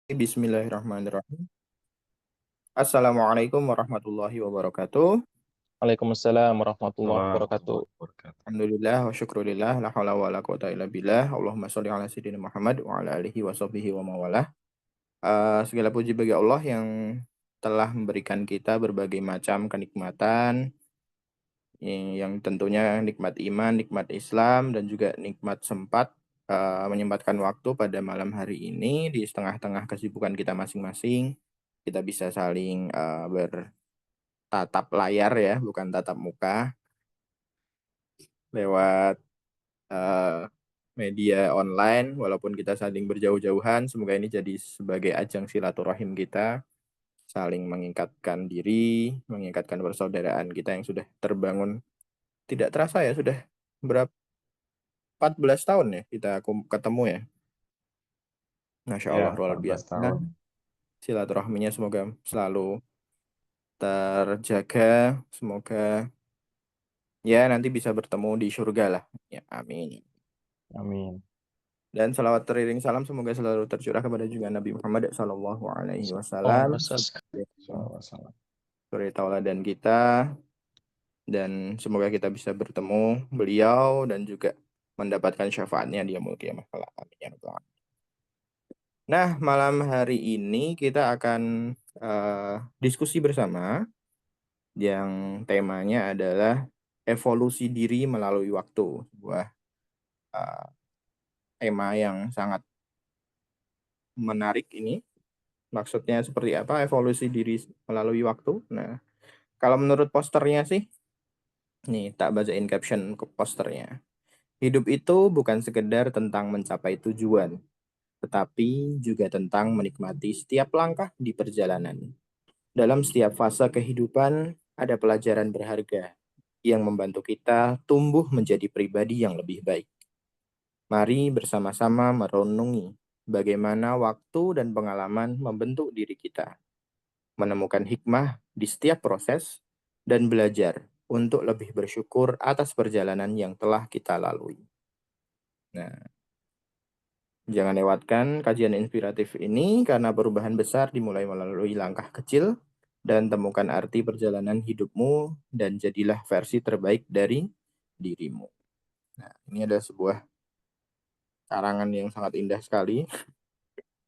Bismillahirrahmanirrahim. Assalamualaikum warahmatullahi wabarakatuh. Waalaikumsalam warahmatullahi Waalaikumsalam wabarakatuh. warahmatullahi wabarakatuh. Alhamdulillah wa syukurillah la haula wa la quwata illa billah. Allahumma sholli ala sayyidina Muhammad wa ala alihi wa sahbihi wa mawalah. Segala puji bagi Allah yang telah memberikan kita berbagai macam kenikmatan yang tentunya nikmat iman, nikmat Islam dan juga nikmat sempat menyempatkan waktu pada malam hari ini di setengah-tengah kesibukan kita masing-masing. Kita bisa saling tatap layar ya, bukan tatap muka, lewat eh, media online, walaupun kita saling berjauh-jauhan. Semoga ini jadi sebagai ajang silaturahim kita, saling mengikatkan diri, mengikatkan persaudaraan kita yang sudah terbangun. Tidak terasa ya, sudah berapa 14 tahun ya kita ketemu ya. Masya Ya, Allah, luar 14 biasa. tahun. Silaturahminya semoga selalu terjaga, semoga ya nanti bisa bertemu di surga lah. Ya, amin. Amin. Dan salawat teriring salam semoga selalu tercurah kepada juga Nabi Muhammad Sallallahu Alaihi Oh, Wasallam Ustaz. Salam. suri tauladan kita, dan semoga kita bisa bertemu beliau dan juga mendapatkan syafaatnya di yaumul qiyamah kelak. Amin ya rabbal alamin. Nah, malam hari ini kita akan diskusi bersama yang temanya adalah evolusi diri melalui waktu. Sebuah eh, tema yang sangat menarik ini. Maksudnya seperti apa evolusi diri melalui waktu? Nah, kalau menurut posternya sih, nih tak bacain caption ke posternya. Hidup itu bukan sekedar tentang mencapai tujuan, tetapi juga tentang menikmati setiap langkah di perjalanan. Dalam setiap fase kehidupan, ada pelajaran berharga yang membantu kita tumbuh menjadi pribadi yang lebih baik. Mari bersama-sama merenungi bagaimana waktu dan pengalaman membentuk diri kita, menemukan hikmah di setiap proses, dan belajar untuk lebih bersyukur atas perjalanan yang telah kita lalui. Nah, jangan lewatkan kajian inspiratif ini karena perubahan besar dimulai melalui langkah kecil, dan temukan arti perjalanan hidupmu dan jadilah versi terbaik dari dirimu. Nah, ini ada sebuah karangan yang sangat indah sekali.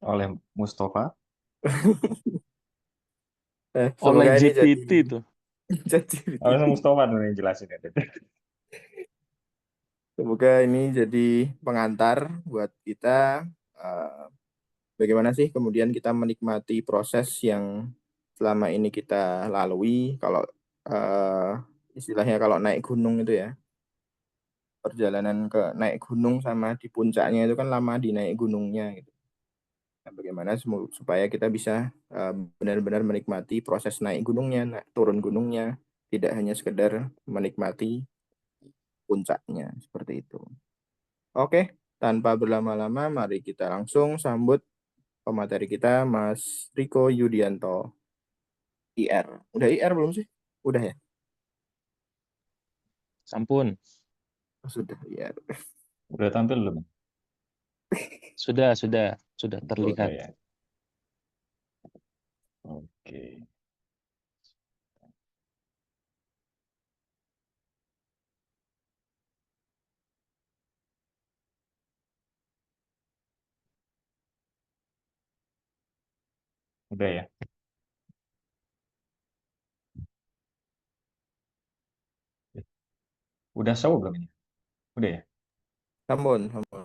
Oleh Mustafa. Oleh Semoga ini jadi GPT itu. jadi Oleh Mustafa dulu yang jelasin ya. semoga ini jadi pengantar buat kita eh, bagaimana sih kemudian kita menikmati proses yang selama ini kita lalui. Kalau eh, istilahnya kalau naik gunung itu ya, perjalanan ke naik gunung sama di puncaknya itu kan lama di naik gunungnya gitu. Nah, bagaimana supaya kita bisa benar-benar menikmati proses naik gunungnya, turun gunungnya, tidak hanya sekedar menikmati puncaknya seperti itu. Oke, tanpa berlama-lama, mari kita langsung sambut pemateri kita, Mas Riko Yudianto, IR. Udah IR belum sih? Udah ya? Sampun. Oh, sudah IR. Udah tampil belum? Sudah Udah terlihat. ya. Oke. Udah ya. Udah show belum ini? Udah ya. Sampun, sampun.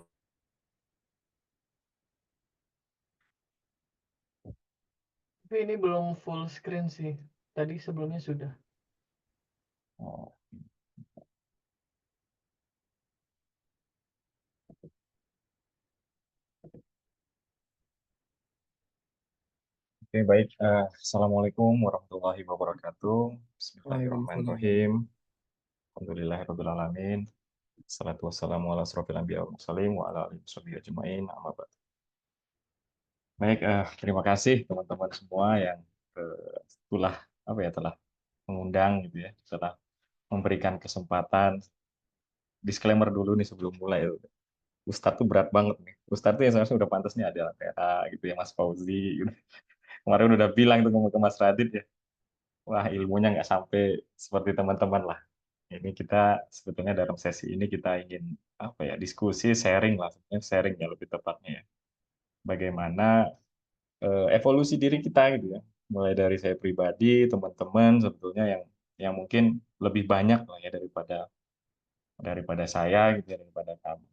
Tapi ini belum full screen sih. Tadi sebelumnya sudah. Oh. Oke, baik. Assalamualaikum warahmatullahi wabarakatuh. Waalaikumsalam. Bismillahirrahmanirrahim. Alhamdulillahirrahmanirrahim. Salatu wassalamu ala asrofil anbiya wal mursalin wa ala alihi washabihi ajmain. Amma ba'd. Baik, terima kasih teman-teman semua yang telah telah mengundang gitu ya, telah memberikan kesempatan. Disclaimer dulu nih sebelum mulai. Ustadz tuh berat banget nih. Ustadz tuh yang seharusnya udah pantas nih ada Tera gitu ya, Mas Fauzi gitu. Kemarin udah bilang tuh ke Mas Radit ya, wah ilmunya nggak sampai seperti teman-teman lah. Ini kita sebetulnya dalam sesi ini kita ingin apa ya, diskusi sharing lah, sebenarnya sharing ya lebih tepatnya ya. Bagaimana evolusi diri kita gitu ya. Mulai dari saya pribadi, teman-teman sebetulnya yang mungkin lebih banyak lah ya daripada saya gitu ya, daripada kamu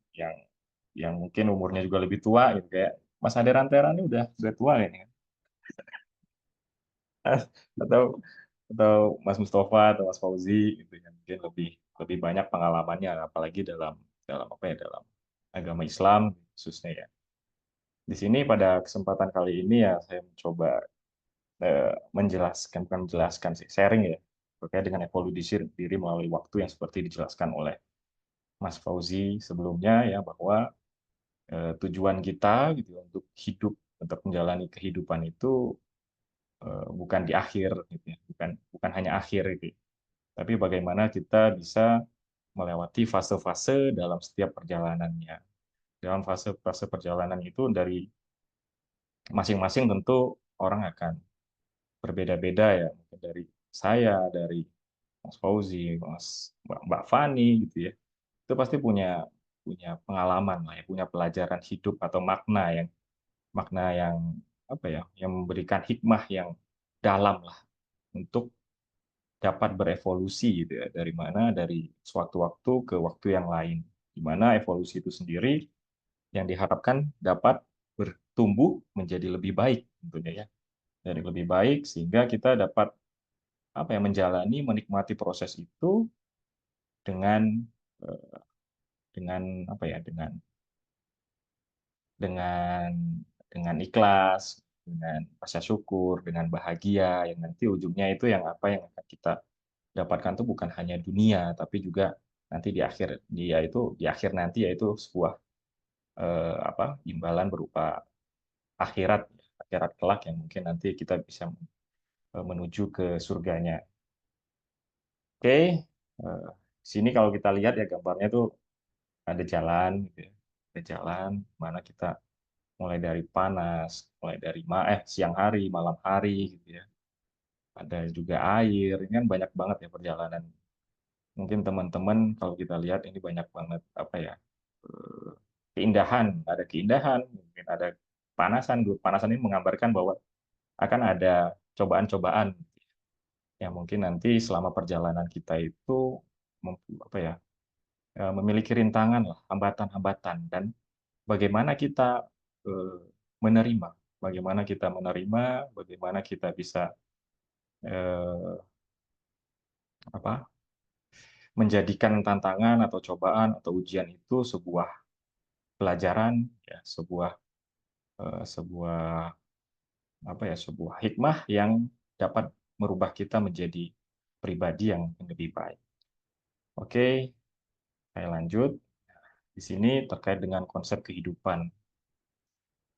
yang mungkin umurnya juga lebih tua gitu kayak Mas Ade Rantera ini udah tua ini kan. atau atau Mas Mustafa atau Mas Fauzi gitu ya, mungkin lebih lebih banyak pengalamannya apalagi dalam dalam apa ya, dalam agama Islam khususnya ya. Di sini pada kesempatan kali ini ya saya mencoba menjelaskan, bukan menjelaskan sih, sharing ya terkait dengan evolusi diri melalui waktu yang seperti dijelaskan oleh Mas Fauzi sebelumnya ya, bahwa tujuan kita gitu untuk hidup, untuk menjalani kehidupan itu bukan di akhir gitu ya, bukan bukan hanya akhir gitu ya. Tapi bagaimana kita bisa melewati fase-fase dalam setiap perjalanannya. Dalam fase-fase perjalanan itu dari masing-masing tentu orang akan berbeda-beda ya, mungkin dari saya, dari Mas Fauzi, Mbak Fani gitu ya. Itu pasti punya punya pengalaman lah ya, punya pelajaran hidup atau makna yang apa ya, yang memberikan hikmah yang dalam lah untuk dapat berevolusi gitu ya, dari sewaktu-waktu ke waktu yang lain, di mana evolusi itu sendiri yang diharapkan dapat bertumbuh menjadi lebih baik tentunya ya, dari lebih baik sehingga kita dapat apa ya, menjalani menikmati proses itu dengan eh, dengan apa ya, dengan dengan ikhlas, dengan rasa syukur, dengan bahagia yang nanti ujungnya itu yang apa yang akan kita dapatkan tuh bukan hanya dunia tapi juga nanti di akhir nanti yaitu sebuah apa, imbalan berupa akhirat akhirat kelak yang mungkin nanti kita bisa menuju ke surganya. Oke, sini kalau kita lihat ya gambarnya tuh ada jalan gitu ya. Ada jalan mana kita mulai dari panas, mulai dari siang hari, malam hari gitu ya. Ada juga air, ini kan banyak banget ya perjalanan. Mungkin teman-teman kalau kita lihat ini banyak banget apa ya, eh, keindahan, ada keindahan, mungkin ada panasan. Panasan ini menggambarkan bahwa akan ada cobaan-cobaan yang mungkin nanti selama perjalanan kita itu apa ya, memiliki rintangan lah, hambatan-hambatan dan bagaimana kita eh, menerima, bagaimana kita bisa eh, apa, menjadikan tantangan atau cobaan atau ujian itu sebuah pelajaran, ya, sebuah apa ya, sebuah hikmah yang dapat merubah kita menjadi pribadi yang lebih baik. Oke, saya lanjut. Di sini terkait dengan konsep kehidupan.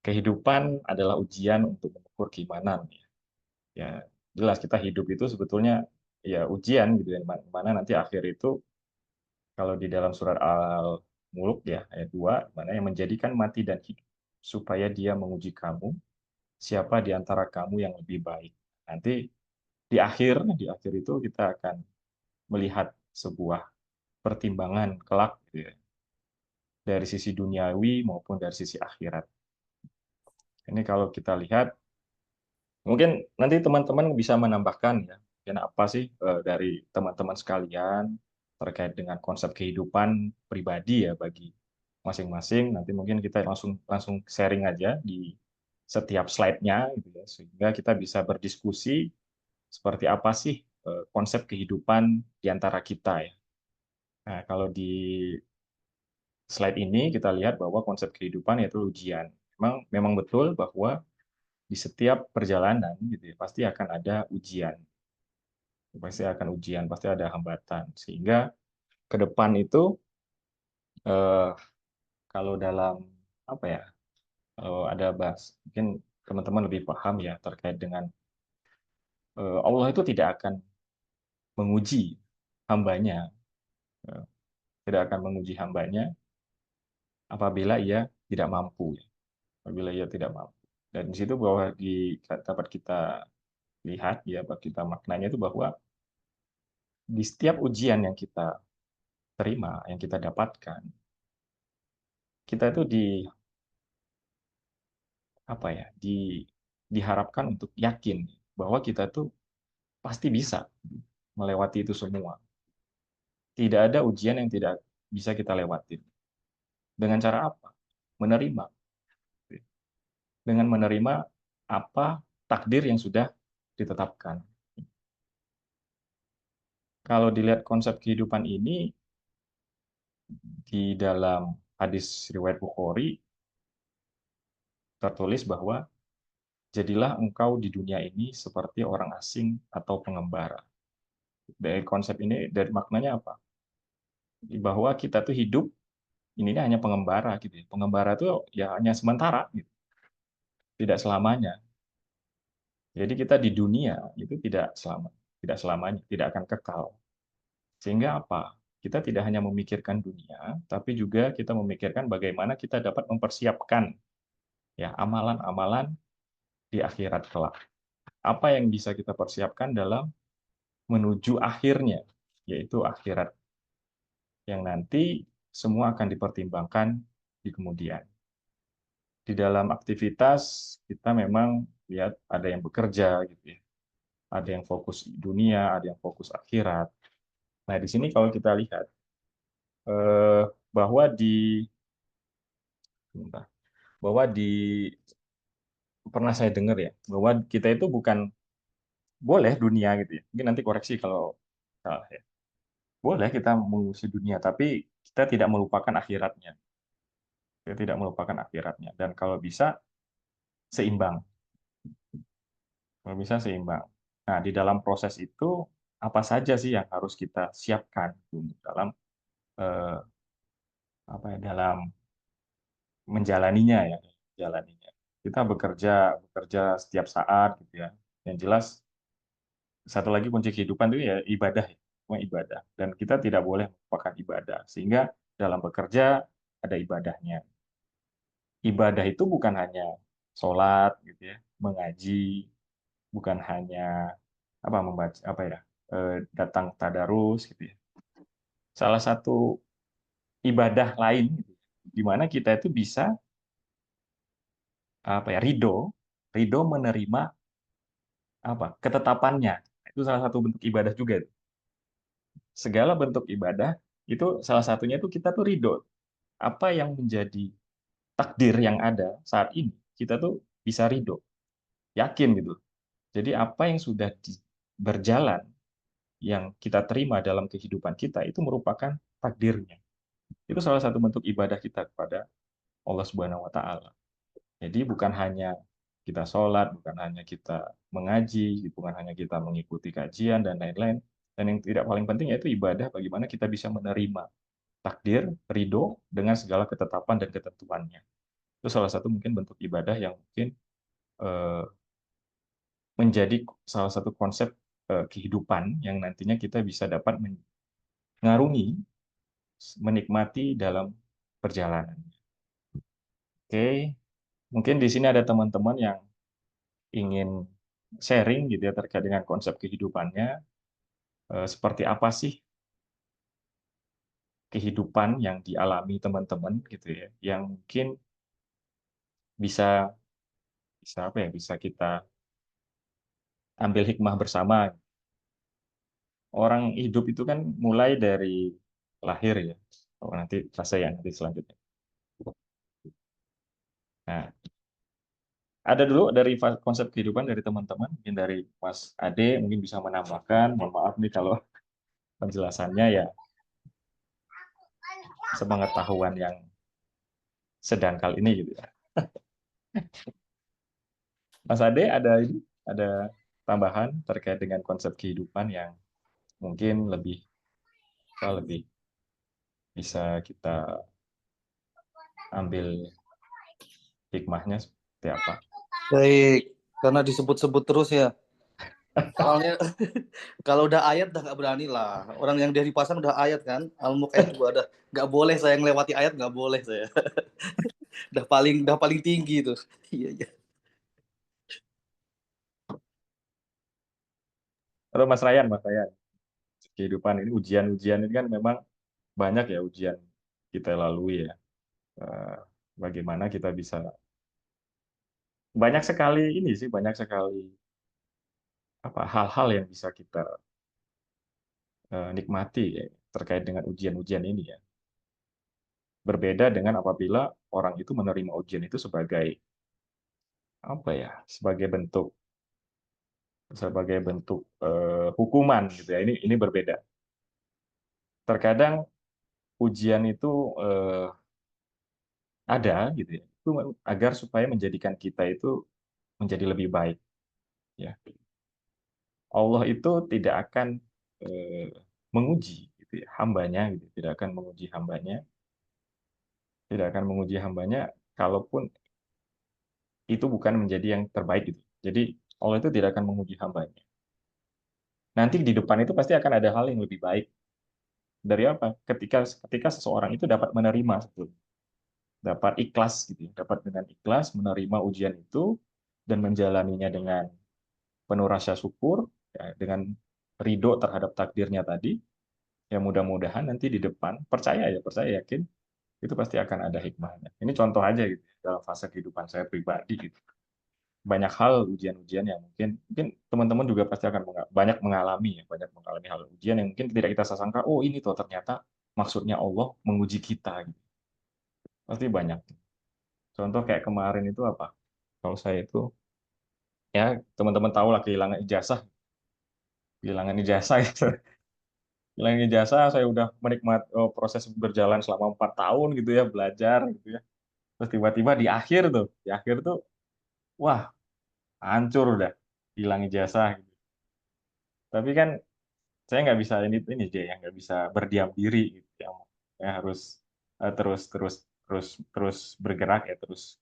Kehidupan adalah ujian untuk mengukur keimanan. Ya, jelas kita hidup itu sebetulnya ya ujian gitu ya, mana nanti akhir itu kalau di dalam surat Al-Mulk ya ayat 2, mana yang menjadikan mati dan hidup supaya dia menguji kamu siapa di antara kamu yang lebih baik. Nanti di akhir itu kita akan melihat sebuah pertimbangan kelak gitu ya, dari sisi duniawi maupun dari sisi akhirat. Ini kalau kita lihat, mungkin nanti teman-teman bisa menambahkan ya, mungkin apa sih dari teman-teman sekalian terkait dengan konsep kehidupan pribadi ya bagi masing-masing. Nanti mungkin kita langsung langsung sharing aja di setiap slide-nya gitu ya, sehingga kita bisa berdiskusi seperti apa sih konsep kehidupan di antara kita ya. Nah, kalau di slide ini kita lihat bahwa konsep kehidupan yaitu ujian. Memang betul bahwa di setiap perjalanan gitu ya, pasti ada hambatan. Sehingga ke depan itu eh, kalau dalam apa ya, kalau ada bahas, mungkin teman-teman lebih paham ya terkait dengan Allah itu tidak akan menguji hambanya, eh, tidak akan menguji hambanya apabila ia tidak mampu, ya. Apabila ia tidak mampu. Dan di situ bahwa dapat kita lihat, ya, kita maknanya itu bahwa di setiap ujian yang kita terima, yang kita dapatkan, kita itu diharapkan untuk yakin bahwa kita tuh pasti bisa melewati itu semua. Tidak ada ujian yang tidak bisa kita lewatin. Dengan cara apa? Menerima. Dengan menerima apa takdir yang sudah ditetapkan. Kalau dilihat konsep kehidupan ini di dalam hadis riwayat Bukhari tertulis bahwa jadilah engkau di dunia ini seperti orang asing atau pengembara. Dari konsep ini, dari maknanya apa? Bahwa kita tuh hidup ini hanya pengembara gitu ya. Pengembara tuh ya hanya sementara gitu. Tidak selamanya. Jadi kita di dunia itu tidak selamanya, tidak akan kekal. Sehingga apa? Kita tidak hanya memikirkan dunia, tapi juga kita memikirkan bagaimana kita dapat mempersiapkan ya amalan-amalan di akhirat kelak. Apa yang bisa kita persiapkan dalam menuju akhirnya, yaitu akhirat yang nanti semua akan dipertimbangkan di kemudian. Di dalam aktivitas kita memang lihat ada yang bekerja gitu ya. Ada yang fokus dunia, ada yang fokus akhirat. Nah, di sini kalau kita lihat bahwa bahwa di pernah saya dengar ya, bahwa kita itu bukan boleh dunia gitu ya. Mungkin nanti koreksi kalau salah ya. Boleh kita mengurusi dunia, tapi kita tidak melupakan akhiratnya. Kita tidak melupakan akhiratnya. Dan kalau bisa seimbang. Kalau bisa seimbang. Nah, di dalam proses itu apa saja sih yang harus kita siapkan dalam eh, dalam menjalaninya ya, menjalaninya. Kita bekerja setiap saat gitu ya. Yang jelas satu lagi kunci kehidupan itu ya ibadah ya, semua ibadah. Dan kita tidak boleh melupakan ibadah. Sehingga dalam bekerja ada ibadahnya. Ibadah itu bukan hanya sholat gitu ya, mengaji, bukan hanya membaca datang tadarus gitu ya. Salah satu ibadah lain gitu, di mana kita itu bisa ridho menerima ketetapannya. Itu salah satu bentuk ibadah juga. Segala bentuk ibadah itu salah satunya itu kita tuh ridho. Apa yang menjadi takdir yang ada saat ini, kita tuh bisa ridho, yakin gitu. Jadi apa yang sudah berjalan, yang kita terima dalam kehidupan kita itu merupakan takdirnya. Itu salah satu bentuk ibadah kita kepada Allah Subhanahu wa taala. Jadi bukan hanya kita sholat, bukan hanya kita mengaji, bukan hanya kita mengikuti kajian dan lain-lain. Dan yang tidak paling penting yaitu ibadah bagaimana kita bisa menerima takdir, ridho dengan segala ketetapan dan ketentuannya. Itu salah satu mungkin bentuk ibadah yang mungkin menjadi salah satu konsep kehidupan yang nantinya kita bisa dapat mengarungi, menikmati dalam perjalanan. Oke, mungkin di sini ada teman-teman yang ingin sharing gitu ya terkait dengan konsep kehidupannya, seperti apa sih kehidupan yang dialami teman-teman gitu ya, yang mungkin bisa bisa kita ambil hikmah bersama. Orang hidup itu kan mulai dari lahir ya. Oh, nanti saya nanti selanjutnya. Nah, ada dulu dari konsep kehidupan dari teman-teman, mungkin dari Mas Ade mungkin bisa menambahkan. Mohon maaf nih kalau penjelasannya ya sepengetahuan yang sedangkal ini gitu ya. Mas Ade ada tambahan terkait dengan konsep kehidupan yang mungkin lebih bisa kita ambil hikmahnya seperti apa? Baik, karena disebut-sebut terus ya. Soalnya kalau udah ayat udah nggak berani lah. Orang yang dari pasang udah ayat kan. Al-Muqayyad juga ada. Nggak boleh saya ngelewati ayat, nggak boleh saya. udah paling tinggi tuh. Iya, iya. Atau Mas Ryan, kehidupan ini ujian-ujian ini kan memang banyak ya ujian kita lalui ya. Eh, Bagaimana kita bisa banyak sekali ini sih banyak sekali apa hal-hal yang bisa kita nikmati ya, terkait dengan ujian-ujian ini ya. Berbeda dengan apabila orang itu menerima ujian itu sebagai apa ya, sebagai bentuk hukuman gitu ya. Ini berbeda. Terkadang ujian itu ada gitu ya. Itu agar supaya menjadikan kita itu menjadi lebih baik ya. Allah itu tidak akan eh, menguji gitu ya, hambanya gitu, tidak akan menguji hambanya, tidak akan menguji hambanya kalaupun itu bukan menjadi yang terbaik gitu. Jadi Allah itu tidak akan menguji hambanya. Nanti di depan itu pasti akan ada hal yang lebih baik. Dari apa? Ketika seseorang itu dapat menerima dapat ikhlas gitu, ya, dapat dengan ikhlas menerima ujian itu dan menjalaninya dengan penuh rasa syukur, ya, dengan ridho terhadap takdirnya tadi, ya mudah-mudahan nanti di depan percaya yakin itu pasti akan ada hikmahnya. Ini contoh aja gitu dalam fase kehidupan saya pribadi gitu. Banyak hal ujian-ujian yang mungkin teman-teman juga pasti akan banyak mengalami hal ujian yang mungkin tidak kita sangka, oh ini tuh ternyata maksudnya Allah menguji kita gitu. Pasti banyak. Contoh kayak kemarin itu apa? Kalau saya itu ya teman-teman tahu lah kehilangan ijazah gitu. Kehilangan ijazah saya udah menikmati proses berjalan selama 4 tahun gitu ya belajar gitu ya. Terus tiba-tiba di akhir tuh wah hancur udah hilang ijazah gitu. Tapi kan saya nggak bisa ini aja ya nggak bisa berdiam diri gitu ya. Saya harus terus terus terus terus bergerak ya terus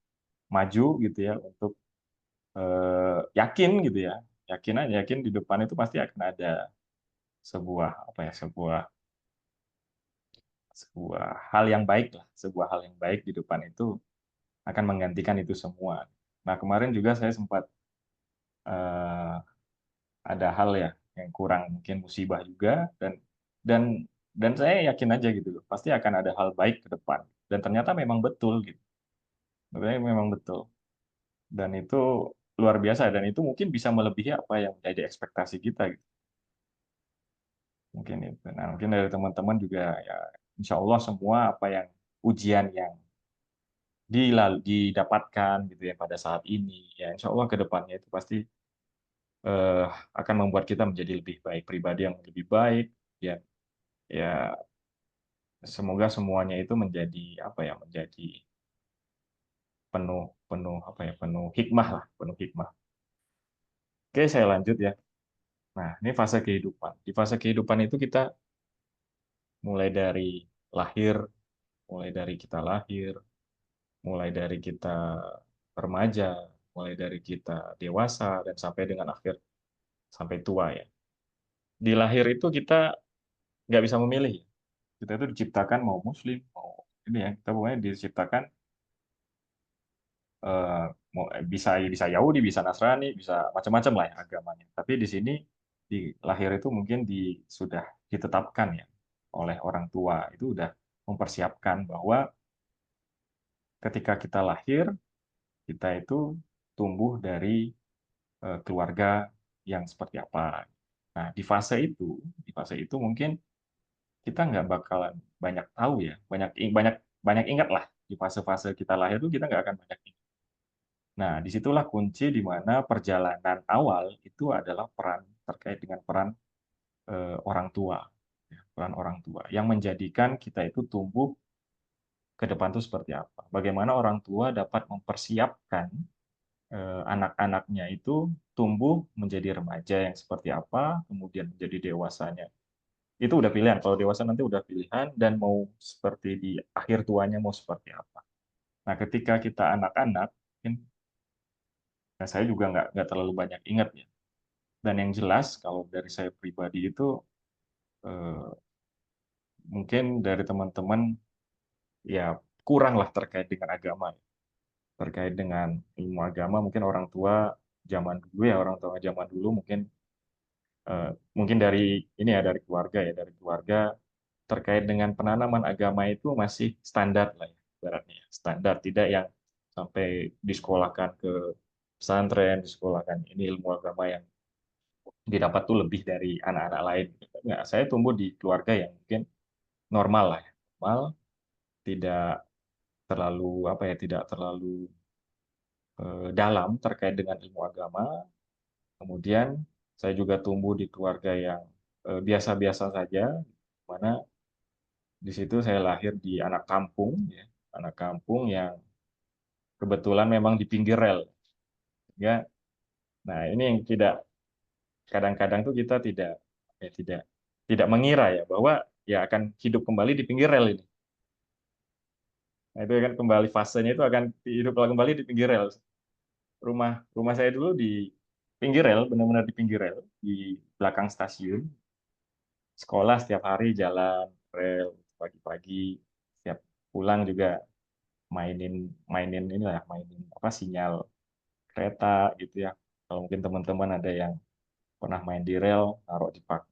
maju gitu ya untuk yakin gitu ya yakin di depan itu pasti akan ada sebuah apa ya sebuah hal yang baik lah sebuah hal yang baik di depan itu akan menggantikan itu semua. Nah kemarin juga saya sempat eh, ada hal ya yang kurang mungkin musibah juga dan dan saya yakin aja gitu loh pasti akan ada hal baik ke depan dan ternyata memang betul gitu sebenarnya memang betul dan itu luar biasa dan itu mungkin bisa melebihi apa yang menjadi ekspektasi kita gitu. Mungkin itu nah mungkin dari teman-teman juga ya insya Allah semua apa yang ujian yang didapatkan gitu ya pada saat ini ya insya Allah ke depannya itu pasti eh, akan membuat kita menjadi lebih baik pribadi yang lebih baik ya ya semoga semuanya itu menjadi apa ya menjadi penuh penuh apa ya penuh hikmah lah penuh hikmah. Oke saya lanjut ya. Nah ini fase kehidupan di fase kehidupan itu kita mulai dari lahir mulai dari kita lahir mulai dari kita remaja mulai dari kita dewasa dan sampai dengan akhir sampai tua ya di lahir itu kita nggak bisa memilih kita itu diciptakan mau muslim mau ini ya kita pokoknya diciptakan eh, bisa bisa Yahudi, bisa Nasrani, bisa macam-macam lah ya agamanya. Tapi di sini di lahir itu mungkin sudah ditetapkan ya oleh orang tua itu udah mempersiapkan bahwa ketika kita lahir kita itu tumbuh dari keluarga yang seperti apa. Nah di fase itu mungkin kita nggak bakalan banyak tahu ya, banyak banyak ingat lah di fase-fase kita lahir itu kita nggak akan banyak ingat. Nah, disitulah kunci di mana perjalanan awal itu adalah peran terkait dengan peran orang tua, ya, peran orang tua yang menjadikan kita itu tumbuh ke depan itu seperti apa. Bagaimana orang tua dapat mempersiapkan anak-anaknya itu tumbuh menjadi remaja yang seperti apa, kemudian menjadi dewasanya. Itu udah pilihan. Kalau dewasa nanti udah pilihan dan mau seperti di akhir tuanya mau seperti apa. Nah, ketika kita anak-anak, mungkin nah saya juga nggak terlalu banyak ingat ya Dan yang jelas kalau dari saya pribadi itu mungkin dari teman-teman ya kurang lah terkait dengan agama, terkait dengan ilmu agama. Mungkin orang tua zaman dulu ya, orang tua zaman dulu mungkin dari ini ya, dari keluarga ya, dari keluarga terkait dengan penanaman agama itu masih standar lah ya, ibaratnya standar, tidak yang sampai disekolahkan ke pesantren, disekolahkan ini ilmu agama yang didapat tuh lebih dari anak-anak lain. Nggak, saya tumbuh di keluarga yang mungkin normal lah ya, normal, tidak terlalu apa ya, tidak terlalu dalam terkait dengan ilmu agama. Kemudian saya juga tumbuh di keluarga yang biasa-biasa saja, mana di situ saya lahir di anak kampung, ya, anak kampung yang kebetulan memang di pinggir rel. Ya, nah ini yang tidak, kadang-kadang tuh kita tidak mengira ya bahwa ya akan hidup kembali di pinggir rel ini. Nah, itu kan kembali fasenya itu akan hidup kembali di pinggir rel. Rumah rumah saya dulu di pinggir rel, benar-benar di pinggir rel, di belakang stasiun. Sekolah setiap hari jalan rel pagi-pagi, setiap pulang juga mainin mainin inilah, mainin apa, sinyal kereta gitu ya. Kalau mungkin teman-teman ada yang pernah main di rel,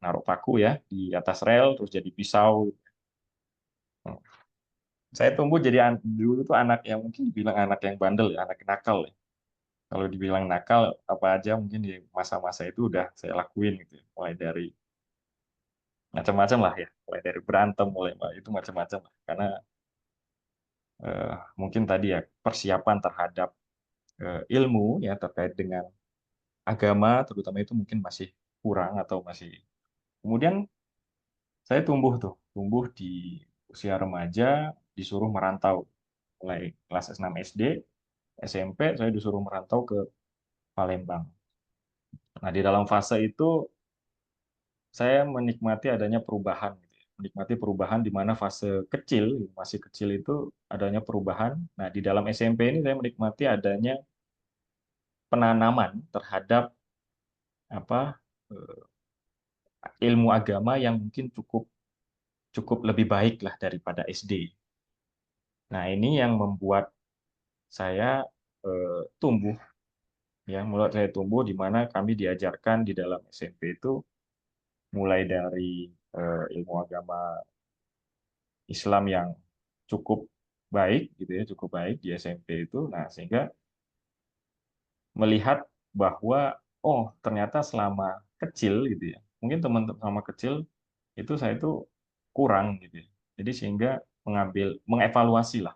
naruh paku ya di atas rel terus jadi pisau. Saya tumbuh jadi dulu tuh anak yang mungkin dibilang anak yang bandel ya, anak nakal ya. Kalau dibilang nakal apa aja mungkin di masa-masa itu udah saya lakuin gitu ya. Mulai dari macam-macam lah ya, mulai dari berantem, mulai itu macam-macam lah. Karena mungkin tadi ya persiapan terhadap ilmu ya terkait dengan agama terutama itu mungkin masih kurang atau masih. Kemudian saya tumbuh di usia remaja, disuruh merantau mulai kelas 6 SD, SMP saya disuruh merantau ke Palembang. Nah, di dalam fase itu saya menikmati adanya perubahan, gitu ya. Menikmati perubahan di mana fase kecil, masih kecil itu adanya perubahan. Nah, di dalam SMP ini saya menikmati adanya penanaman terhadap apa ilmu agama yang mungkin cukup cukup lebih baik lah daripada SD. Nah, ini yang membuat saya tumbuh, ya, mulai saya tumbuh di mana kami diajarkan di dalam SMP itu mulai dari ilmu agama Islam yang cukup baik gitu ya, cukup baik di SMP itu. Nah, sehingga melihat bahwa oh, ternyata selama kecil gitu ya. Mungkin teman-teman sama kecil itu saya itu kurang gitu ya. Jadi sehingga mengevaluasi lah.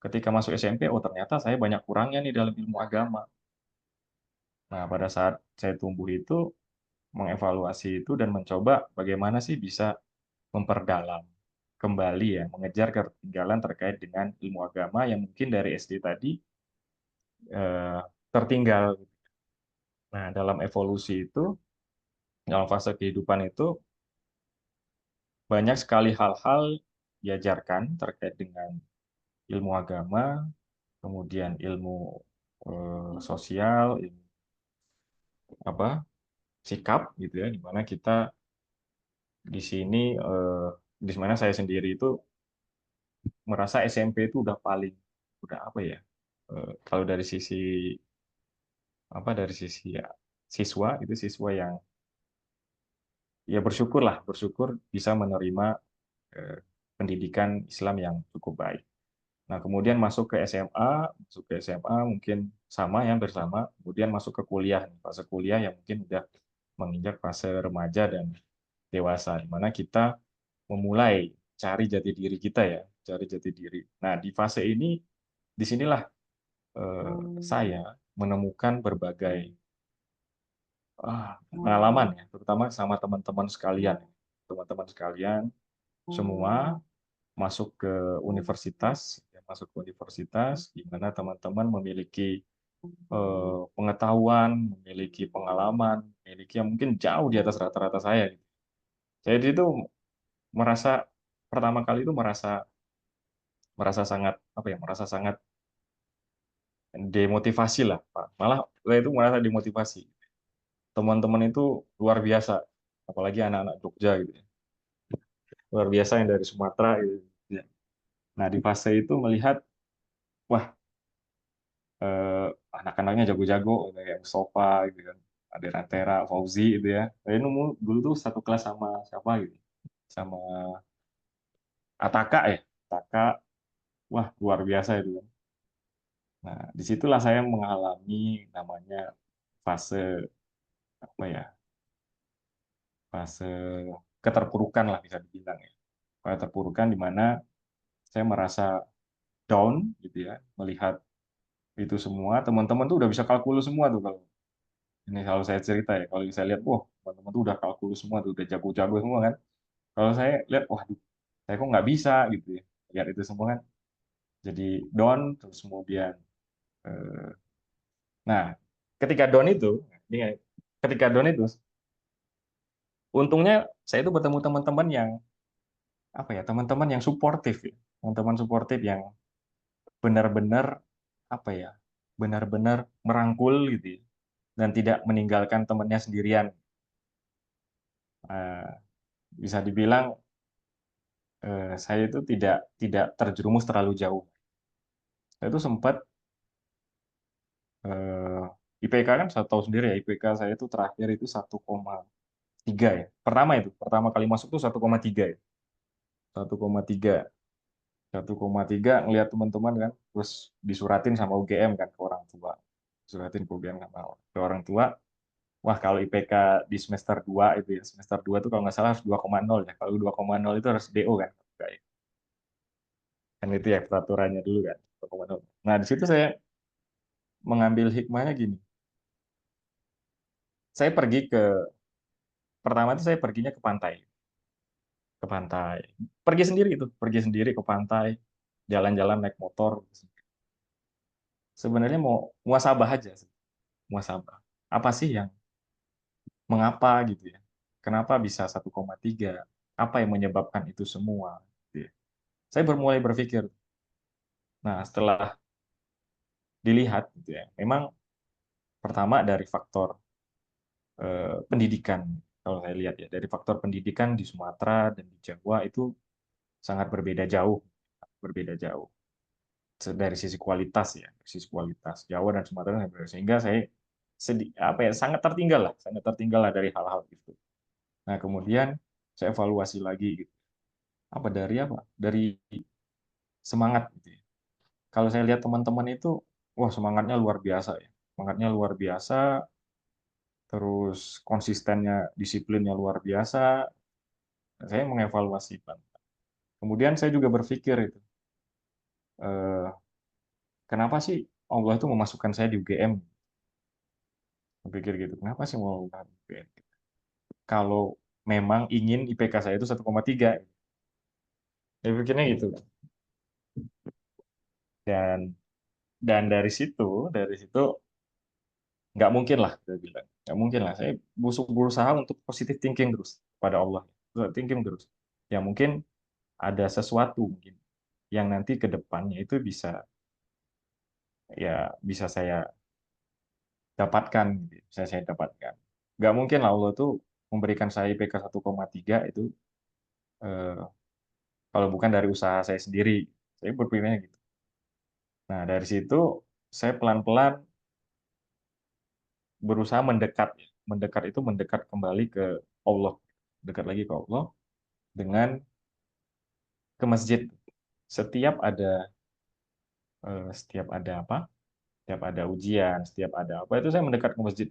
Ketika masuk SMP, oh ternyata saya banyak kurangnya nih dalam ilmu agama. Nah, pada saat saya tumbuh itu mengevaluasi itu dan mencoba bagaimana sih bisa memperdalam kembali ya, mengejar ketertinggalan terkait dengan ilmu agama yang mungkin dari SD tadi tertinggal. Nah, dalam evolusi itu, dalam fase kehidupan itu, banyak sekali hal-hal diajarkan terkait dengan ilmu agama, kemudian ilmu sosial, ilmu apa sikap gitu ya, di mana kita di sini di mana saya sendiri itu merasa SMP itu udah apa ya, kalau dari sisi ya, siswa itu siswa yang ya bersyukur bisa menerima eh, pendidikan Islam yang cukup baik. Nah, kemudian masuk ke SMA mungkin sama yang bersama, kemudian masuk ke kuliah, fase kuliah yang mungkin udah menginjak fase remaja dan dewasa, di mana kita memulai cari jati diri kita ya, cari jati diri. Nah, di fase ini, disinilah saya menemukan berbagai pengalaman ya, terutama sama teman-teman sekalian. Teman-teman sekalian semua masuk ke universitas, ya, masuk ke universitas di mana teman-teman memiliki pengetahuan, memiliki pengalaman, memiliki yang mungkin jauh di atas rata-rata saya. Saya itu merasa pertama kali itu merasa sangat apa ya, merasa sangat demotivasi lah, Pak. Malah saya itu merasa demotivasi. teman-teman itu luar biasa, apalagi anak-anak Jogja gitu ya. Luar biasa yang dari Sumatera gitu. Ya. Nah, di fase itu melihat, wah, anak-anaknya jago-jago kayak Mustafa gitu kan, ada Rantera, Fauzi gitu ya. Saya dulu tuh satu kelas sama siapa gitu, sama Ataka ya, Ataka, wah luar biasa itu kan. Nah, disitulah saya mengalami namanya fase apa ya, fase keterpurukan lah bisa dibilang ya. Keterpurukan di mana saya merasa down gitu ya, melihat itu semua teman-teman tuh udah bisa kalkulus semua tuh kalau ini kalau saya cerita ya, kalau saya lihat, wah teman-teman tuh udah kalkulus semua tuh, udah jago-jago semua kan. Kalau saya lihat, wah saya kok nggak bisa gitu ya, lihat itu semua kan, jadi down terus kemudian. eh, Nah, ketika down itu, ketika down itu, untungnya saya itu bertemu teman-teman yang apa ya, teman-teman yang suportif ya, teman-teman suportif yang benar-benar apa ya, benar-benar merangkul gitu ya, dan tidak meninggalkan temannya sendirian. Eh, Bisa dibilang saya itu tidak terjerumus terlalu jauh. Saya itu sempat IPK kan saya tahu sendiri ya, IPK saya itu terakhir itu 1,3 ya. Pertama kali masuk tuh 1,3 ya. 1,3. 1,3 ngelihat teman-teman kan, terus disuratin sama UGM kan ke orang tua. Disuratin ke UGM sama ke orang tua. Wah, kalau IPK di semester 2 itu ya, semester 2 itu kalau nggak salah harus 2,0 ya. Kalau 2,0 itu harus DO kan. Kan itu ya peraturannya dulu kan. 2,0. Nah, di situ saya mengambil hikmahnya gini. Saya pertama itu saya perginya ke pantai. Ke pantai. Pergi sendiri ke pantai, jalan-jalan naik motor. Sebenarnya mau muasabah aja, muasabah. Apa sih yang mengapa gitu ya? Kenapa bisa 1,3? Apa yang menyebabkan itu semua? Gitu ya. Saya mulai berpikir. Nah, setelah dilihat gitu ya, memang pertama dari faktor pendidikan. Kalau saya lihat ya, dari faktor pendidikan di Sumatera dan di Jawa itu sangat berbeda jauh. Dari sisi kualitas ya, sisi kualitas Jawa dan Sumatera berbeda. Sehingga saya sangat tertinggal lah dari hal-hal itu. Nah, kemudian saya evaluasi lagi gitu. Dari semangat gitu ya. Kalau saya lihat teman-teman itu, wah semangatnya luar biasa ya. Semangatnya luar biasa, terus konsistennya, disiplinnya luar biasa. Saya mengevaluasi. Kemudian saya juga berpikir itu, eh, kenapa sih Allah itu memasukkan saya di UGM? Berpikir gitu, kenapa sih mau UGM? Kalau memang ingin IPK saya itu 1,3. Saya pikirnya gitu. Dan dari situ nggak mungkin lah, saya bilang. Nggak mungkin lah. Saya berusaha untuk positive thinking terus pada Allah. Thinking terus. Ya mungkin ada sesuatu mungkin yang nanti ke depannya itu bisa saya dapatkan, gitu. Bisa saya dapatkan. Nggak mungkin lah Allah tuh memberikan saya IPK 1,3 itu eh, kalau bukan dari usaha saya sendiri. Saya berpikirnya gitu. Nah, dari situ saya pelan-pelan berusaha mendekat. Mendekat kembali ke Allah. Dekat lagi ke Allah dengan ke masjid. Setiap ada setiap ada apa? Setiap ada ujian, setiap ada apa itu saya mendekat ke masjid.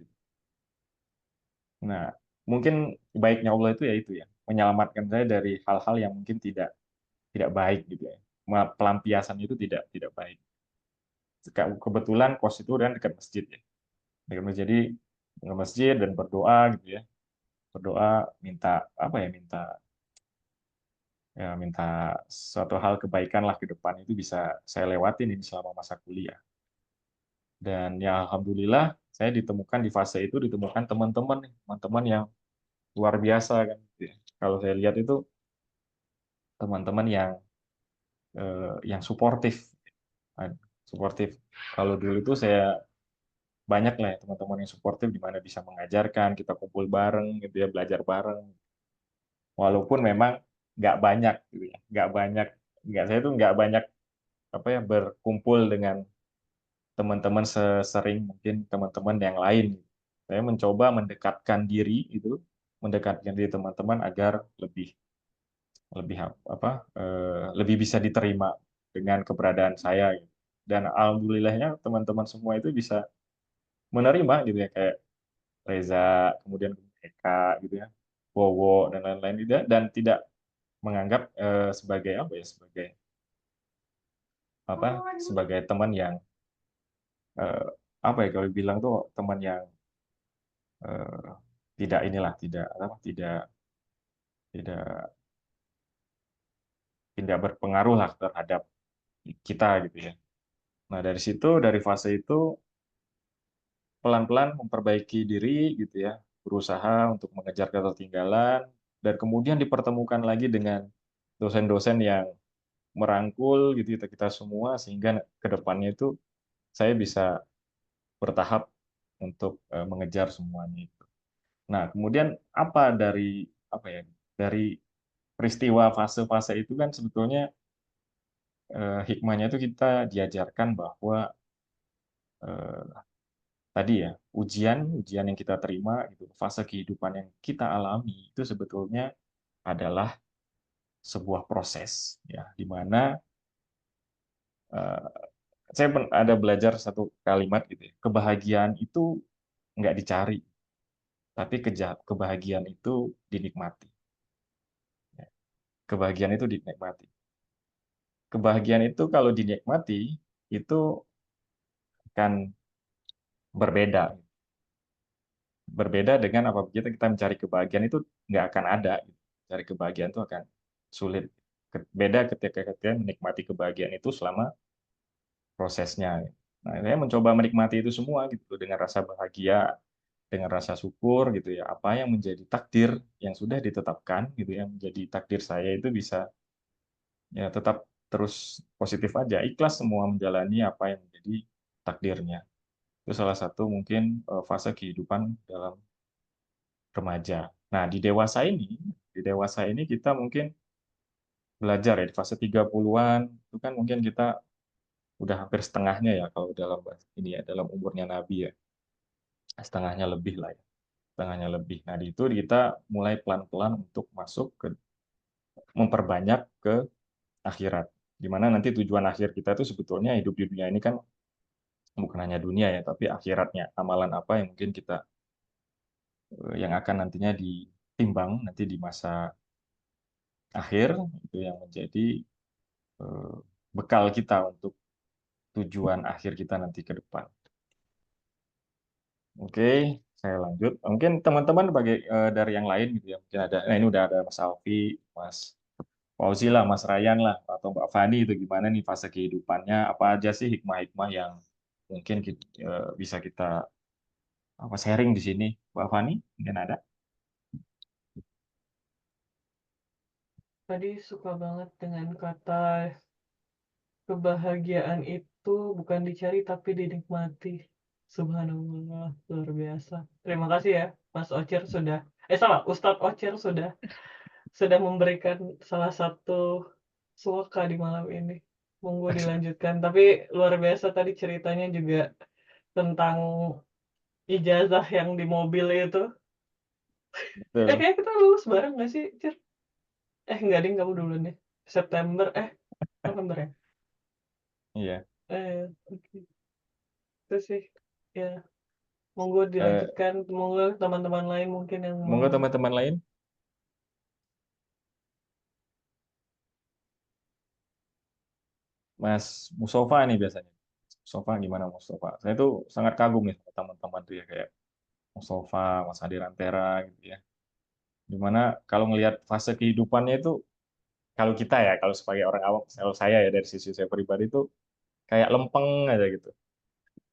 Nah, mungkin baiknya Allah itu ya, menyelamatkan saya dari hal-hal yang mungkin tidak tidak baik gitu ya. Pelampiasan itu tidak baik. Kebetulan kos itu kan dekat masjid ya. Dekat masjid, jadi ke masjid dan berdoa gitu ya. Berdoa minta apa ya? Minta suatu hal kebaikan lah ke depan itu bisa saya lewatin ini selama masa kuliah. Dan ya alhamdulillah saya ditemukan di fase itu ditemukan teman-teman yang luar biasa kan. Gitu ya. Kalau saya lihat itu teman-teman yang suportif. Suportif. Kalau dulu itu saya banyak lah ya teman-teman yang suportif di mana bisa mengajarkan, kita kumpul bareng gitu ya, belajar bareng. Walaupun memang nggak banyak gitu ya, saya tuh nggak banyak apa ya berkumpul dengan teman-teman sesering mungkin teman-teman yang lain. Saya mencoba mendekatkan diri itu, mendekatkan diri teman-teman agar lebih lebih lebih bisa diterima dengan keberadaan saya gitu. Dan alhamdulillahnya teman-teman semua itu bisa menerima gitu ya, kayak Reza, kemudian Eka gitu ya, Wowo dan lain-lain, tidak menganggap sebagai apa ya, sebagai teman yang apa ya, kalau bilang tuh teman yang eh, tidak inilah, tidak tidak tidak berpengaruh lah terhadap kita gitu ya. Nah, dari situ, dari fase itu pelan-pelan memperbaiki diri gitu ya, berusaha untuk mengejar ketertinggalan, dan kemudian dipertemukan lagi dengan dosen-dosen yang merangkul gitu kita semua, sehingga ke depannya itu saya bisa bertahap untuk mengejar semuanya itu. Nah, kemudian apa ya, dari peristiwa fase-fase itu kan sebetulnya hikmahnya itu kita diajarkan bahwa eh, tadi ya, ujian yang kita terima gitu, fase kehidupan yang kita alami itu sebetulnya adalah sebuah proses ya, di mana eh, saya ada belajar satu kalimat gitu ya, kebahagiaan itu nggak dicari, tapi kebahagiaan itu dinikmati. Ya, kebahagiaan itu dinikmati. Kebahagiaan itu kalau dinikmati itu akan berbeda. Berbeda dengan apabila kita mencari kebahagiaan itu nggak akan ada. Cari kebahagiaan itu akan sulit. Beda ketika kita menikmati kebahagiaan itu selama prosesnya. Nah, saya mencoba menikmati itu semua gitu dengan rasa bahagia, dengan rasa syukur gitu ya. Apa yang menjadi takdir yang sudah ditetapkan gitu ya, menjadi takdir saya itu bisa ya tetap terus positif aja, ikhlas semua menjalani apa yang menjadi takdirnya. Itu salah satu mungkin fase kehidupan dalam remaja. Nah, di dewasa ini kita mungkin belajar ya di fase 30-an itu kan mungkin kita udah hampir setengahnya ya kalau dalam ini ya, dalam umurnya Nabi ya. Setengahnya lebih lah ya. Setengahnya lebih. Nah, di itu kita mulai pelan-pelan untuk masuk ke memperbanyak ke akhirat. Di mana nanti tujuan akhir kita itu sebetulnya hidup di dunia ini kan bukan hanya dunia ya, tapi akhiratnya. Amalan apa yang mungkin kita yang akan nantinya ditimbang nanti di masa akhir itu yang menjadi eh, bekal kita untuk tujuan akhir kita nanti ke depan. Oke, saya lanjut. Mungkin teman-teman dari yang lain gitu ya. Mungkin ada, nah ini udah ada Mas Alfi, Mas Fauzi lah, Mas Ryan lah, atau Mbak Fani itu gimana nih fase kehidupannya? Apa aja sih hikmah-hikmah yang mungkin bisa kita sharing di sini? Mbak Fani, mungkin ada? Tadi suka banget dengan kata kebahagiaan itu bukan dicari tapi dinikmati. Subhanallah, luar biasa. Terima kasih ya, Mas Ocer sudah, Ustadz Ocer sudah memberikan salah satu suaka di malam ini. Monggo dilanjutkan. Tapi luar biasa tadi ceritanya juga tentang ijazah yang di mobil itu. Betul. Kayaknya kita lulus bareng nggak sih, Cer? Nggak ding, kamu dulu nih. September, November ya? Iya. Oke. Itu sih, ya. Monggo dilanjutkan. Monggo teman-teman lain mungkin yang mau. Monggo teman-teman lain. Mas Mustafa nih biasanya. Mustafa gimana Mustafa? Saya tuh sangat kagum nih sama teman-teman tuh ya kayak Mustafa, Mas Adi Rantera gitu ya. Dimana kalau ngelihat fase kehidupannya itu, kalau kita ya, kalau sebagai orang awam, kalau saya ya dari sisi saya pribadi itu kayak lempeng aja gitu.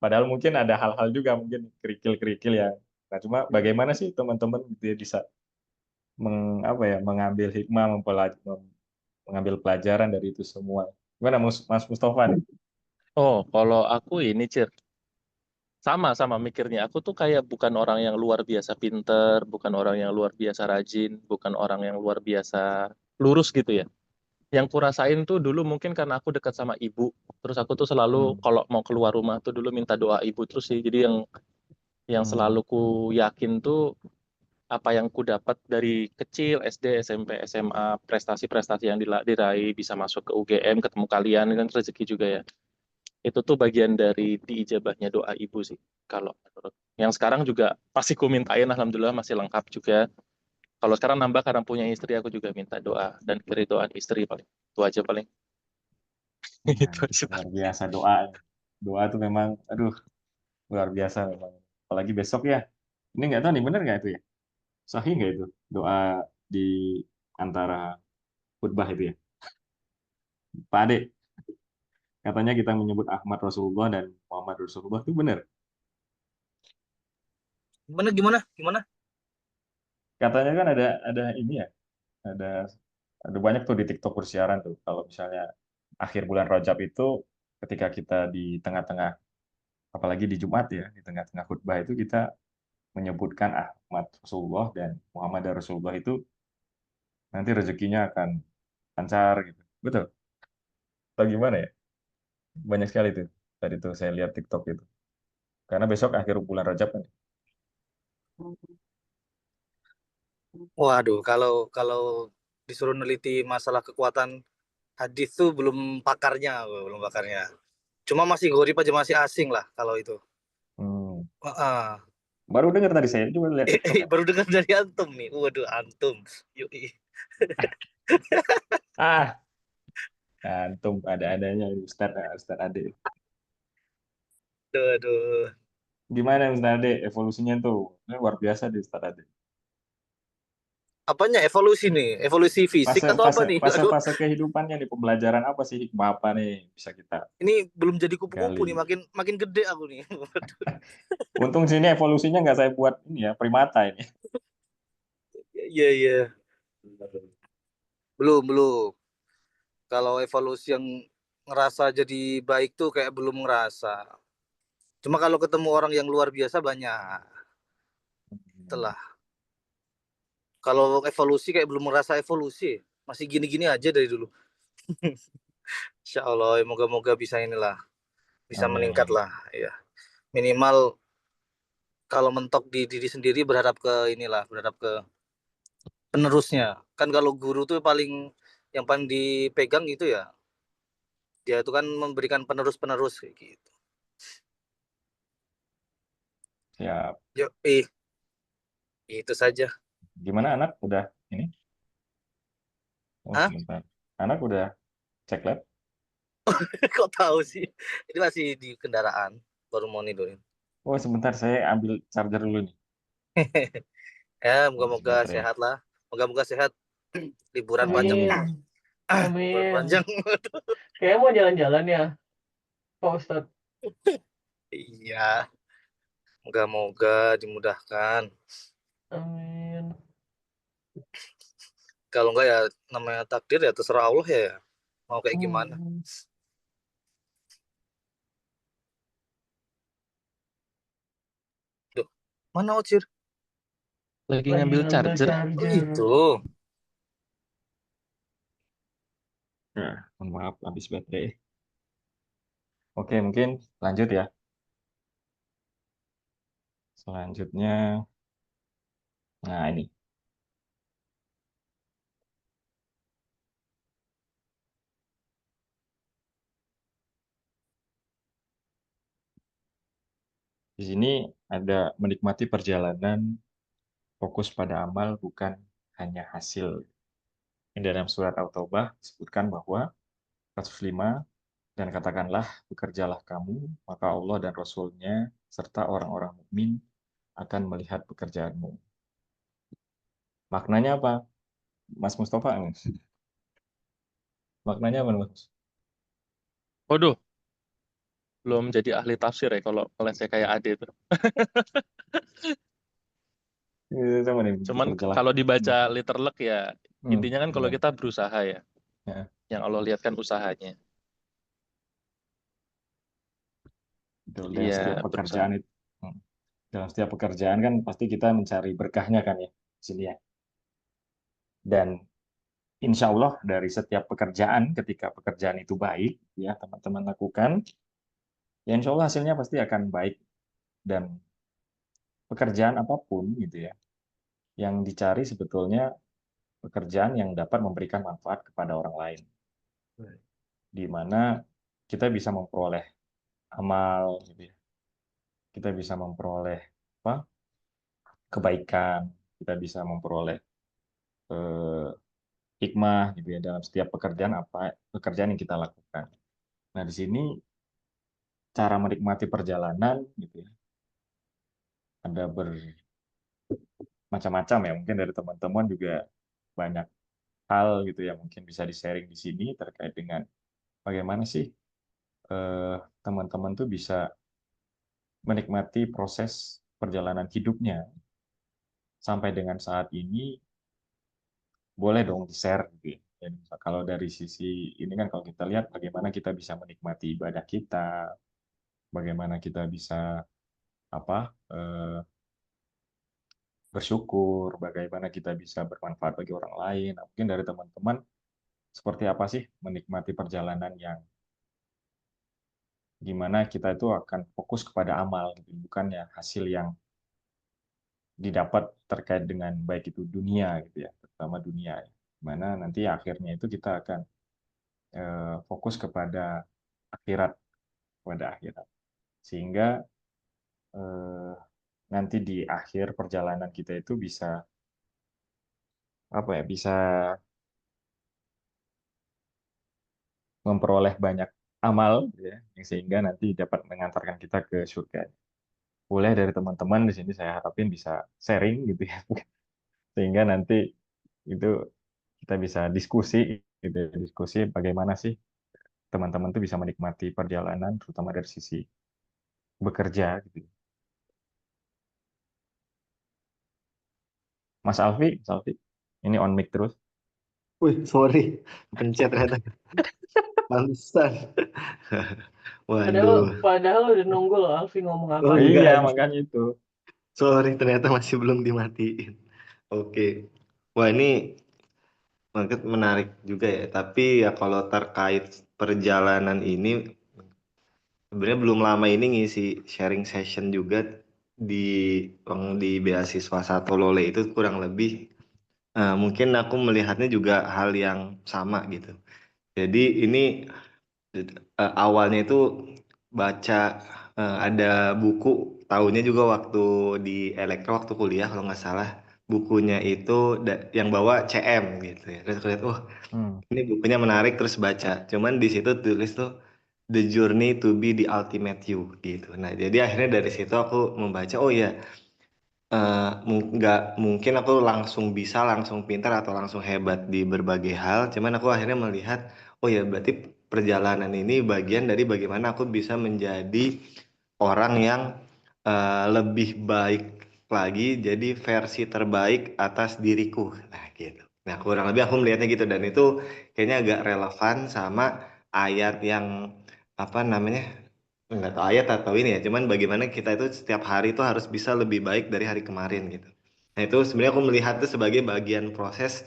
Padahal mungkin ada hal-hal juga mungkin kerikil-kerikil ya. Nah, cuma bagaimana sih teman-teman gitu ya bisa mengambil hikmah, mengambil pelajaran dari itu semua. Gimana Mas Mustafa nih? Oh, kalau aku ini, Cir, Sama mikirnya. Aku tuh kayak bukan orang yang luar biasa pinter, bukan orang yang luar biasa rajin, bukan orang yang luar biasa lurus gitu ya. Yang kurasain tuh dulu mungkin karena aku dekat sama ibu, terus aku tuh selalu Hmm. kalau mau keluar rumah tuh dulu minta doa ibu terus sih. Jadi yang selalu ku yakin tuh apa yang ku dapat dari kecil SD, SMP, SMA, prestasi-prestasi yang diraih, bisa masuk ke UGM, ketemu kalian kan rezeki juga ya. Itu tuh bagian dari diijabahnya doa ibu sih. Kalau menurut yang sekarang juga pasti ku mintain, alhamdulillah masih lengkap juga. Kalau sekarang nambah karena punya istri, aku juga minta doa dan keridhaan istri paling. Itu aja paling. Itu Nah, aja luar paling. biasa doa. Doa tuh memang, aduh, luar biasa memang. Apalagi besok ya. Ini nggak tahu nih, bener nggak itu ya? Sahih nggak itu? Doa di antara khutbah itu ya? Pak Ade, katanya kita menyebut Ahmad Rasulullah dan Muhammad Rasulullah itu benar. Gimana? Katanya kan ada ini ya, ada ada banyak tuh di TikTok bersiaran tuh. Kalau misalnya akhir bulan Rajab itu, ketika kita di tengah-tengah, apalagi di Jumat ya, di tengah-tengah khutbah itu kita menyebutkan Ahmad Rasulullah dan Muhammad Rasulullah itu nanti rezekinya akan lancar gitu. Betul? Atau gimana ya? Banyak sekali tuh. Tadi tuh saya lihat TikTok itu. Karena besok akhir bulan Rajab kan. Waduh, kalau disuruh neliti masalah kekuatan hadis tuh belum pakarnya. Cuma masih gorib aja, masih asing lah kalau itu. Hmm. Heeh. Baru dengar tadi saya juga lihat TikTok kan. Baru dengar dari antum nih. Waduh, antum. Yoi. Ah, antum ada-adanya Ustaz, Ustaz Ade. Aduh, aduh. Gimana Ustaz Ade evolusinya tuh? Ini luar biasa di Ustaz Ade. Apanya evolusi nih? Evolusi fisik Fase atau apa fase nih? fase Aduh, fase kehidupannya nih, pembelajaran apa sih, hikmah apa nih bisa kita ini belum jadi kupu-kupu nih, gali. makin gede aku nih. Untung sini evolusinya nggak saya buat ini ya, primata ini. Iya, iya. Belum. Kalau evolusi yang ngerasa jadi baik tuh kayak belum ngerasa. Cuma kalau ketemu orang yang luar biasa banyak. Telah. Kalau evolusi kayak belum merasa evolusi. Masih gini-gini aja dari dulu. Insya Allah, ya moga-moga bisa inilah. Bisa meningkat Amin. lah. Ya. Minimal kalau mentok di diri sendiri berharap ke inilah. Berharap ke penerusnya. Kan kalau guru tuh yang paling dipegang itu ya. Dia itu kan memberikan penerus-penerus kayak gitu. Siap. Yuk, itu saja. Gimana anak udah ini? Oh, Hah? sebentar. Anak udah cek lab? Kok tahu sih? Ini masih di kendaraan. Baru mau nidurin. Oh, sebentar saya ambil charger dulu nih. Ya, Habis moga-moga baterai. sehat lah. Moga-moga sehat. Liburan panjang. Amin. Liburan Amin. panjang. Kayaknya mau jalan-jalan ya, Pak Ustadz. Iya. Moga-moga dimudahkan. Amin. Kalau enggak ya namanya takdir ya terserah Allah ya. Mau kayak gimana. Duh, mana Ocir? Lagi Lagi ngambil ngambil charger. Oh charger. itu. Ya, mohon maaf habis baterai. Oke, mungkin lanjut ya. Selanjutnya, nah ini. Di sini ada menikmati perjalanan, fokus pada amal, bukan hanya hasil. Ini dalam surat At-Taubah disebutkan bahwa 105, dan katakanlah, bekerjalah kamu, maka Allah dan Rasul-Nya serta orang-orang mukmin akan melihat pekerjaanmu. Maknanya apa, Mas Mustafa? Maknanya apa, Mas? Waduh, belum jadi ahli tafsir ya kalau saya kayak Ade itu. Sama nih, Cuman bekerjalah. kalau dibaca literlek ya, intinya kan kalau Gimana? kita berusaha ya. Ya, Yang Allah lihat kan usahanya. betul. Jadi Dan ya setiap berusaha. pekerjaan itu, Dalam setiap pekerjaan kan pasti kita mencari berkahnya kan ya di sini ya. Dan insya Allah dari setiap pekerjaan, ketika pekerjaan itu baik, ya teman-teman lakukan, ya insya Allah hasilnya pasti akan baik. Dan pekerjaan apapun gitu ya, yang dicari sebetulnya pekerjaan yang dapat memberikan manfaat kepada orang lain, di mana kita bisa memperoleh amal, gitu ya. Kita bisa memperoleh apa, kebaikan, kita bisa memperoleh eh, hikmah gitu ya dalam setiap pekerjaan yang kita lakukan. Nah, di sini cara menikmati perjalanan gitu ya. Ada bermacam-macam ya, mungkin dari teman-teman juga banyak hal gitu ya mungkin bisa di-sharing di sini terkait dengan bagaimana sih teman-teman tuh bisa menikmati proses perjalanan hidupnya sampai dengan saat ini. Boleh dong di-share gitu ya. Dan kalau dari sisi ini kan kalau kita lihat bagaimana kita bisa menikmati ibadah kita, bagaimana kita bisa apa bersyukur, bagaimana kita bisa bermanfaat bagi orang lain. Nah, mungkin dari teman-teman seperti apa sih menikmati perjalanan yang gimana kita itu akan fokus kepada amal, gitu, bukannya hasil yang didapat terkait dengan baik itu dunia gitu ya, terutama dunia ya. Mana nanti akhirnya itu kita akan fokus kepada akhirat, sehingga nanti di akhir perjalanan kita itu bisa apa ya, bisa memperoleh banyak amal ya, sehingga nanti dapat mengantarkan kita ke surga. Boleh dari teman-teman di sini saya harapin bisa sharing gitu ya, sehingga nanti itu kita bisa diskusi gitu ya, diskusi bagaimana sih teman-teman tuh bisa menikmati perjalanan terutama dari sisi bekerja gitu. Mas Alfi, ini on mic terus. Wih, sorry, pencet ternyata. Pantesan. Waduh. Padahal udah nunggu loh Alfi ngomong apa. Oh, Iya, enggak. makanya itu. Sorry, ternyata masih belum dimatiin. Oke. Wah, ini menarik juga ya. Tapi ya kalau terkait perjalanan ini, sebenarnya belum lama ini ngisi sharing session juga di di beasiswa satu Lole itu kurang lebih. Mungkin aku melihatnya juga hal yang sama gitu. Jadi ini awalnya itu baca ada buku, tahunnya juga waktu di elektro waktu kuliah kalau nggak salah, bukunya itu yang bawa CM gitu ya. Terus aku lihat, oh ini bukunya menarik, terus baca. Cuman di situ tulis tuh The Journey to be the Ultimate You gitu. Nah jadi akhirnya dari situ aku membaca, oh ya nggak mungkin aku langsung bisa langsung pintar atau langsung hebat di berbagai hal, cuman aku akhirnya melihat oh ya berarti perjalanan ini bagian dari bagaimana aku bisa menjadi orang yang lebih baik lagi, jadi versi terbaik atas diriku, nah gitu. Nah kurang lebih aku melihatnya gitu, dan itu kayaknya agak relevan sama ayat yang apa namanya, nggak tahu ayat atau ini ya, cuman bagaimana kita itu setiap hari itu harus bisa lebih baik dari hari kemarin gitu. Nah itu sebenarnya aku melihat itu sebagai bagian proses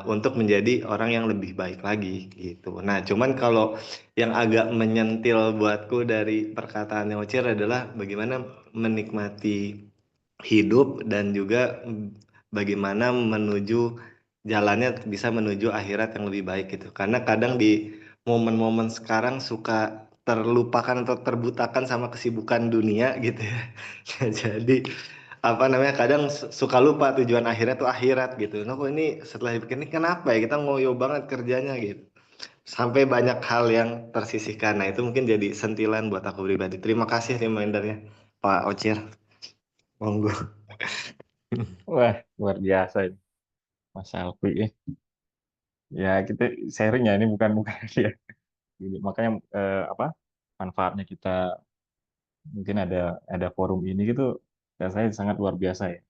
untuk menjadi orang yang lebih baik lagi gitu. Nah cuman kalau yang agak menyentil buatku dari perkataan Ocir adalah bagaimana menikmati hidup dan juga bagaimana menuju jalannya bisa menuju akhirat yang lebih baik gitu. Karena kadang di momen-momen sekarang suka terlupakan atau terbutakan sama kesibukan dunia gitu ya. Jadi apa namanya kadang suka lupa tujuan akhirnya tuh akhirat gitu. Nah kok ini setelah dipikir ini kenapa ya kita ngoyo banget kerjanya gitu. Sampai banyak hal yang tersisihkan. Nah itu mungkin jadi sentilan buat aku pribadi. Terima kasih remindernya Pak Ocir. Monggo. Wah, luar biasa ini. Mas Alfi ya. Ya, kita sharing ya, ini bukan ya. Jadi, makanya apa manfaatnya kita mungkin ada forum ini gitu, saya sangat luar biasa ya.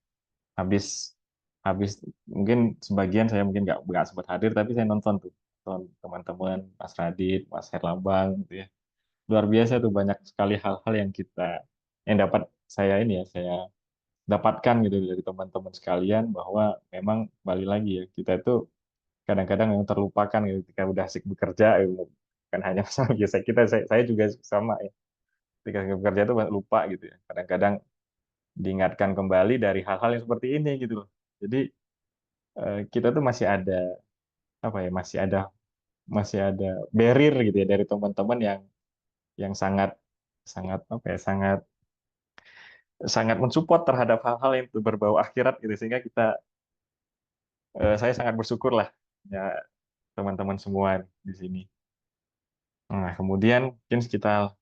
Habis habis mungkin sebagian saya mungkin nggak sempat hadir, tapi saya nonton tuh, nonton teman-teman Mas Radit, Mas Herlambang gitu ya. Luar biasa tuh banyak sekali hal-hal yang kita yang dapat saya ini ya, saya dapatkan gitu dari teman-teman sekalian, bahwa memang kembali lagi ya, kita itu kadang-kadang yang terlupakan gitu ketika udah asik bekerja gitu. Kan hanya sama biasa kita, saya juga sama ya, ketika asik bekerja itu lupa gitu ya, kadang-kadang diingatkan kembali dari hal-hal yang seperti ini gitu loh. Jadi kita tuh masih ada apa ya, masih ada barrier gitu ya dari teman-teman yang sangat sangat apa ya, sangat sangat mensupport terhadap hal-hal yang berbau akhirat gitu, sehingga saya sangat bersyukur lah ya, teman-teman semua di sini. Nah, kemudian mungkin kita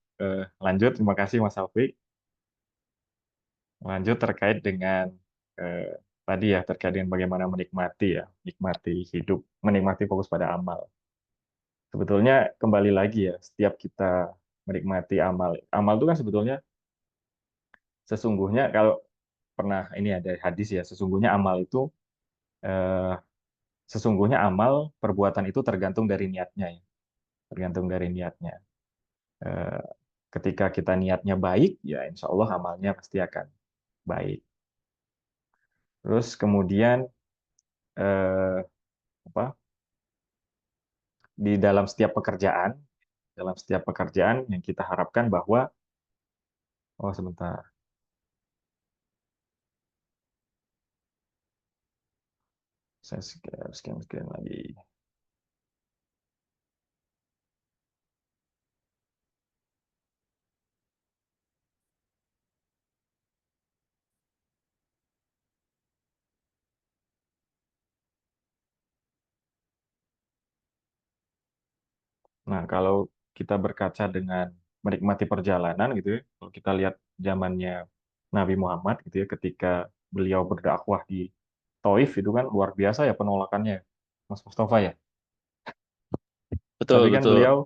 lanjut. Terima kasih Mas Alfi. Lanjut terkait dengan eh, tadi ya, terkait dengan bagaimana menikmati ya, menikmati hidup, menikmati fokus pada amal. Sebetulnya kembali lagi ya, setiap kita menikmati amal, amal itu kan sebetulnya sesungguhnya, kalau pernah ini ada hadis ya, eh, sesungguhnya amal perbuatan itu tergantung dari niatnya ya, tergantung dari niatnya. Eh, Ketika kita niatnya baik, ya insya Allah amalnya pasti akan baik. Terus kemudian eh, apa? Di dalam setiap pekerjaan yang kita harapkan bahwa, oh sebentar, saya scan lagi. Nah, kalau kita berkaca dengan menikmati perjalanan gitu ya, kalau kita lihat zamannya Nabi Muhammad gitu ya, ketika beliau berdakwah di Taif itu kan luar biasa ya penolakannya, Mas Mustafa ya. Tapi Betul, kan betul. beliau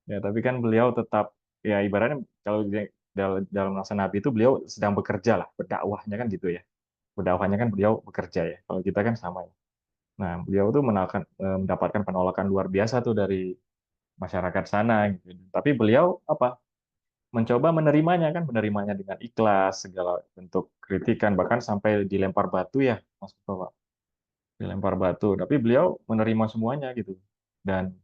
tapi kan beliau tetap, ya ibaratnya kalau dalam masa Nabi itu beliau sedang bekerja lah, berdakwahnya kan gitu ya. Berdakwahnya kan beliau bekerja ya. Kalau kita kan sama ya. Nah, beliau tuh mendapatkan penolakan luar biasa tuh dari masyarakat sana gitu. Tapi beliau apa? Mencoba menerimanya dengan ikhlas, segala bentuk kritikan, bahkan sampai dilempar batu ya, Mas Mustafa. Dilempar batu, tapi beliau menerima semuanya gitu. Dan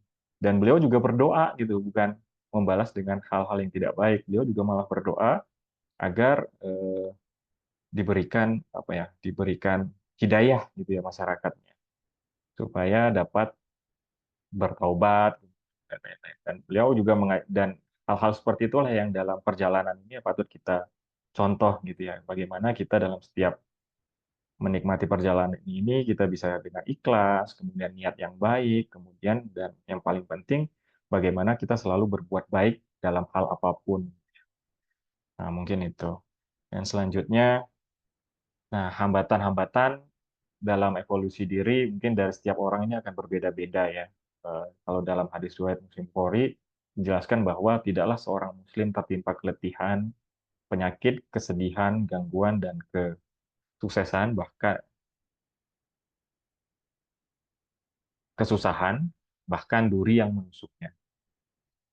beliau juga berdoa gitu, bukan membalas dengan hal-hal yang tidak baik. Beliau juga malah berdoa agar diberikan apa ya, diberikan hidayah gitu ya masyarakatnya, supaya dapat bertaubat dan lain-lain. Dan beliau juga dan hal-hal seperti itulah yang dalam perjalanan ini patut kita contoh gitu ya. Bagaimana kita dalam setiap menikmati perjalanan ini kita bisa dengan ikhlas, kemudian niat yang baik, kemudian dan yang paling penting bagaimana kita selalu berbuat baik dalam hal apapun. Nah, mungkin itu. Dan selanjutnya, nah hambatan-hambatan dalam evolusi diri mungkin dari setiap orang ini akan berbeda-beda ya. Kalau dalam hadis riwayat Muslim Bukhari dijelaskan bahwa tidaklah seorang muslim tertimpa keletihan, penyakit, kesedihan, gangguan dan kesuksesan, bahkan kesusahan, bahkan duri yang menusuknya,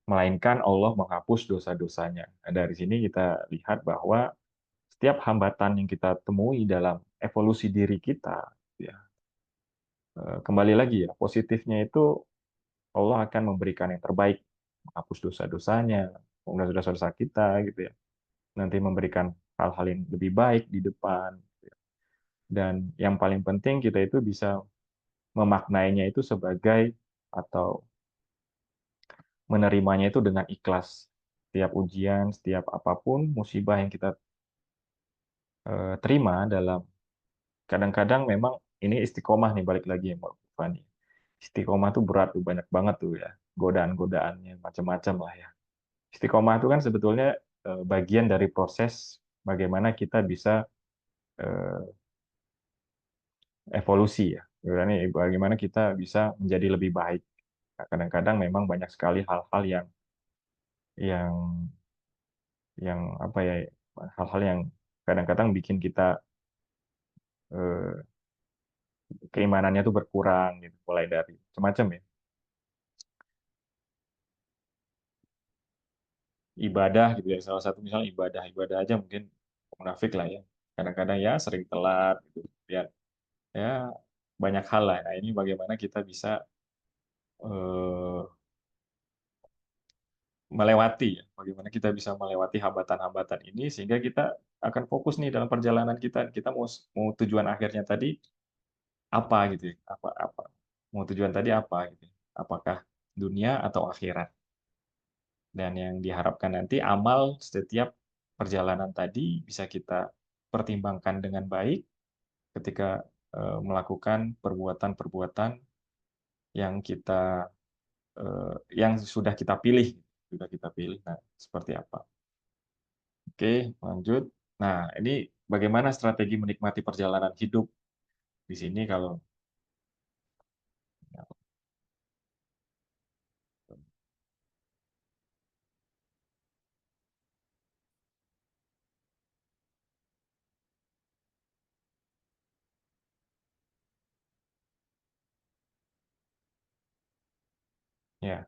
melainkan Allah menghapus dosa-dosanya. Nah, dari sini kita lihat bahwa setiap hambatan yang kita temui dalam evolusi diri kita, ya, kembali lagi ya, positifnya itu Allah akan memberikan yang terbaik, menghapus dosa-dosanya, menghapus dosa-dosa kita, gitu ya. Nanti memberikan hal-hal yang lebih baik di depan. Gitu ya. Dan yang paling penting kita itu bisa memaknainya itu sebagai, atau menerimanya itu dengan ikhlas. Setiap ujian, setiap apapun musibah yang kita terima dalam, kadang-kadang memang ini istiqomah nih, balik lagi ya Mbak Fani. Istiqomah tuh berat tuh, banyak banget tuh ya, godaan-godaannya macam-macam lah ya. Istiqomah itu kan sebetulnya bagian dari proses bagaimana kita bisa eh, evolusi ya. Ini bagaimana kita bisa menjadi lebih baik. Nah, kadang-kadang memang banyak sekali hal-hal yang yang apa ya, hal-hal yang kadang-kadang bikin kita eh, keimanannya tuh berkurang gitu, mulai dari semacam ya. ibadah gitu ya. Salah satu misalnya ibadah aja mungkin munafik lah ya. Kadang-kadang ya sering telat gitu. Ya banyak hal lah. Nah, ini bagaimana kita bisa eh, melewati ya. Bagaimana kita bisa melewati hambatan-hambatan ini sehingga kita akan fokus nih dalam perjalanan kita. Kita mau tujuan akhirnya tadi apa gitu ya. Apa mau tujuan tadi apa gitu. Apakah dunia atau akhirat. Dan yang diharapkan nanti amal setiap perjalanan tadi bisa kita pertimbangkan dengan baik ketika melakukan perbuatan-perbuatan yang yang sudah kita pilih, Nah, seperti apa? Oke, lanjut. Nah, ini bagaimana strategi menikmati perjalanan hidup di sini kalau ya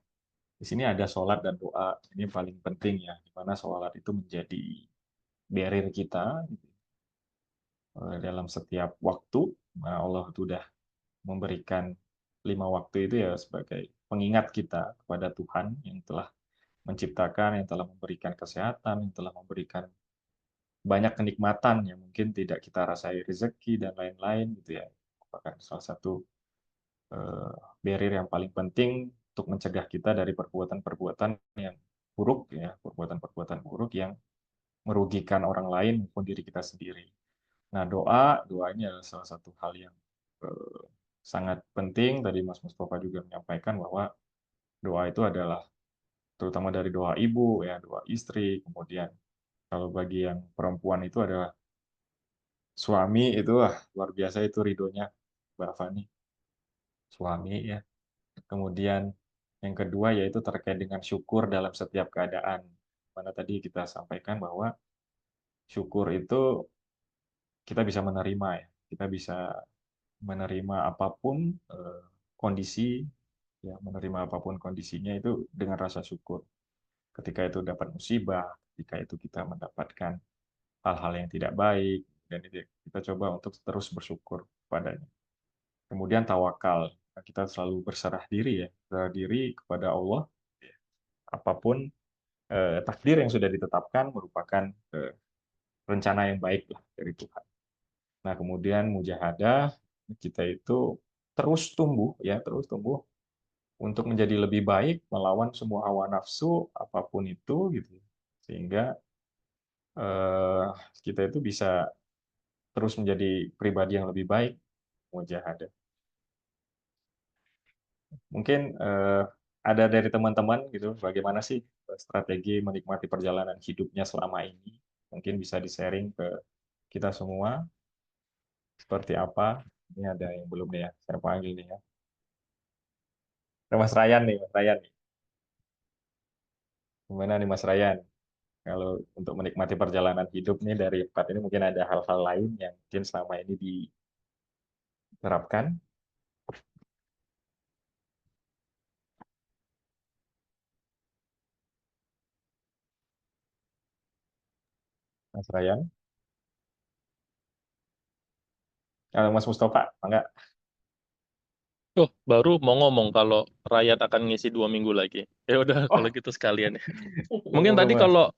di sini ada sholat dan doa. Ini paling penting ya, di mana sholat itu menjadi barrier kita gitu, dalam setiap waktu. Nah, Allah itu udah memberikan 5 waktu itu ya sebagai pengingat kita kepada Tuhan yang telah menciptakan, yang telah memberikan kesehatan, yang telah memberikan banyak kenikmatan yang mungkin tidak kita rasai, rezeki dan lain-lain gitu ya. Merupakan salah satu barrier yang paling penting untuk mencegah kita dari perbuatan-perbuatan yang buruk ya, perbuatan-perbuatan buruk yang merugikan orang lain maupun diri kita sendiri. Nah, doa ini adalah salah satu hal yang sangat penting. Tadi Mas Mustafa juga menyampaikan bahwa doa itu adalah terutama dari doa ibu ya, doa istri, kemudian kalau bagi yang perempuan itu adalah suami itu luar biasa itu ridhonya Mbak Fani, suami ya. Kemudian yang kedua yaitu terkait dengan syukur dalam setiap keadaan. Mana tadi kita sampaikan bahwa syukur itu kita bisa menerima ya, kita bisa menerima apapun kondisi, ya menerima apapun kondisinya itu dengan rasa syukur. Ketika itu dapat musibah, ketika itu kita mendapatkan hal-hal yang tidak baik, dan itu kita coba untuk terus bersyukur padanya. Kemudian tawakal, kita selalu berserah diri ya, berserah diri kepada Allah. Apapun takdir yang sudah ditetapkan merupakan rencana yang baik lah dari Tuhan. Nah, kemudian mujahadah, kita itu terus tumbuh untuk menjadi lebih baik melawan semua hawa nafsu apapun itu gitu. Sehingga kita itu bisa terus menjadi pribadi yang lebih baik, mujahadah. Mungkin ada dari teman-teman gitu, bagaimana sih strategi menikmati perjalanan hidupnya selama ini? Mungkin bisa di-sharing ke kita semua seperti apa? Ini ada yang belum nih ya, saya panggil nih ya. Ada Mas Ryan nih, Mas Ryan nih. Gimana nih Mas Ryan? Kalau untuk menikmati perjalanan hidup nih dari 4 ini mungkin ada hal-hal lain yang mungkin selama ini diterapkan. Mas Ryan. Kalau Mas Mustafa, enggak? Oh, baru mau ngomong kalau Rakyat akan ngisi 2 minggu lagi. Ya udah, kalau Oh, gitu sekalian ya. Mungkin monggo tadi Mas.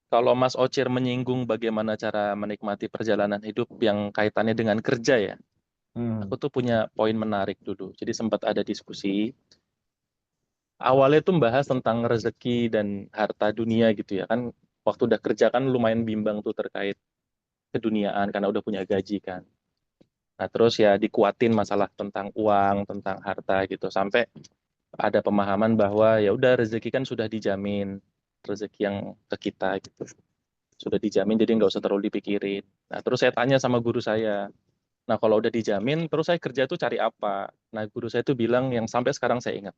kalau Mas Ocir menyinggung bagaimana cara menikmati perjalanan hidup yang kaitannya dengan kerja ya. Aku tuh punya poin menarik dulu. Jadi sempat ada diskusi. Awalnya tuh membahas tentang rezeki dan harta dunia gitu ya. Kan waktu udah kerja kan lumayan bimbang tuh terkait keduniaan karena udah punya gaji kan. Nah, terus ya dikuatin masalah tentang uang, tentang harta gitu. Sampai ada pemahaman bahwa ya udah rezeki kan sudah dijamin, rezeki yang ke kita gitu. Sudah dijamin jadi nggak usah terlalu dipikirin. Nah, terus saya tanya sama guru saya. Nah, kalau udah dijamin, terus saya kerja tuh cari apa? Nah, guru saya tuh bilang yang sampai sekarang saya ingat.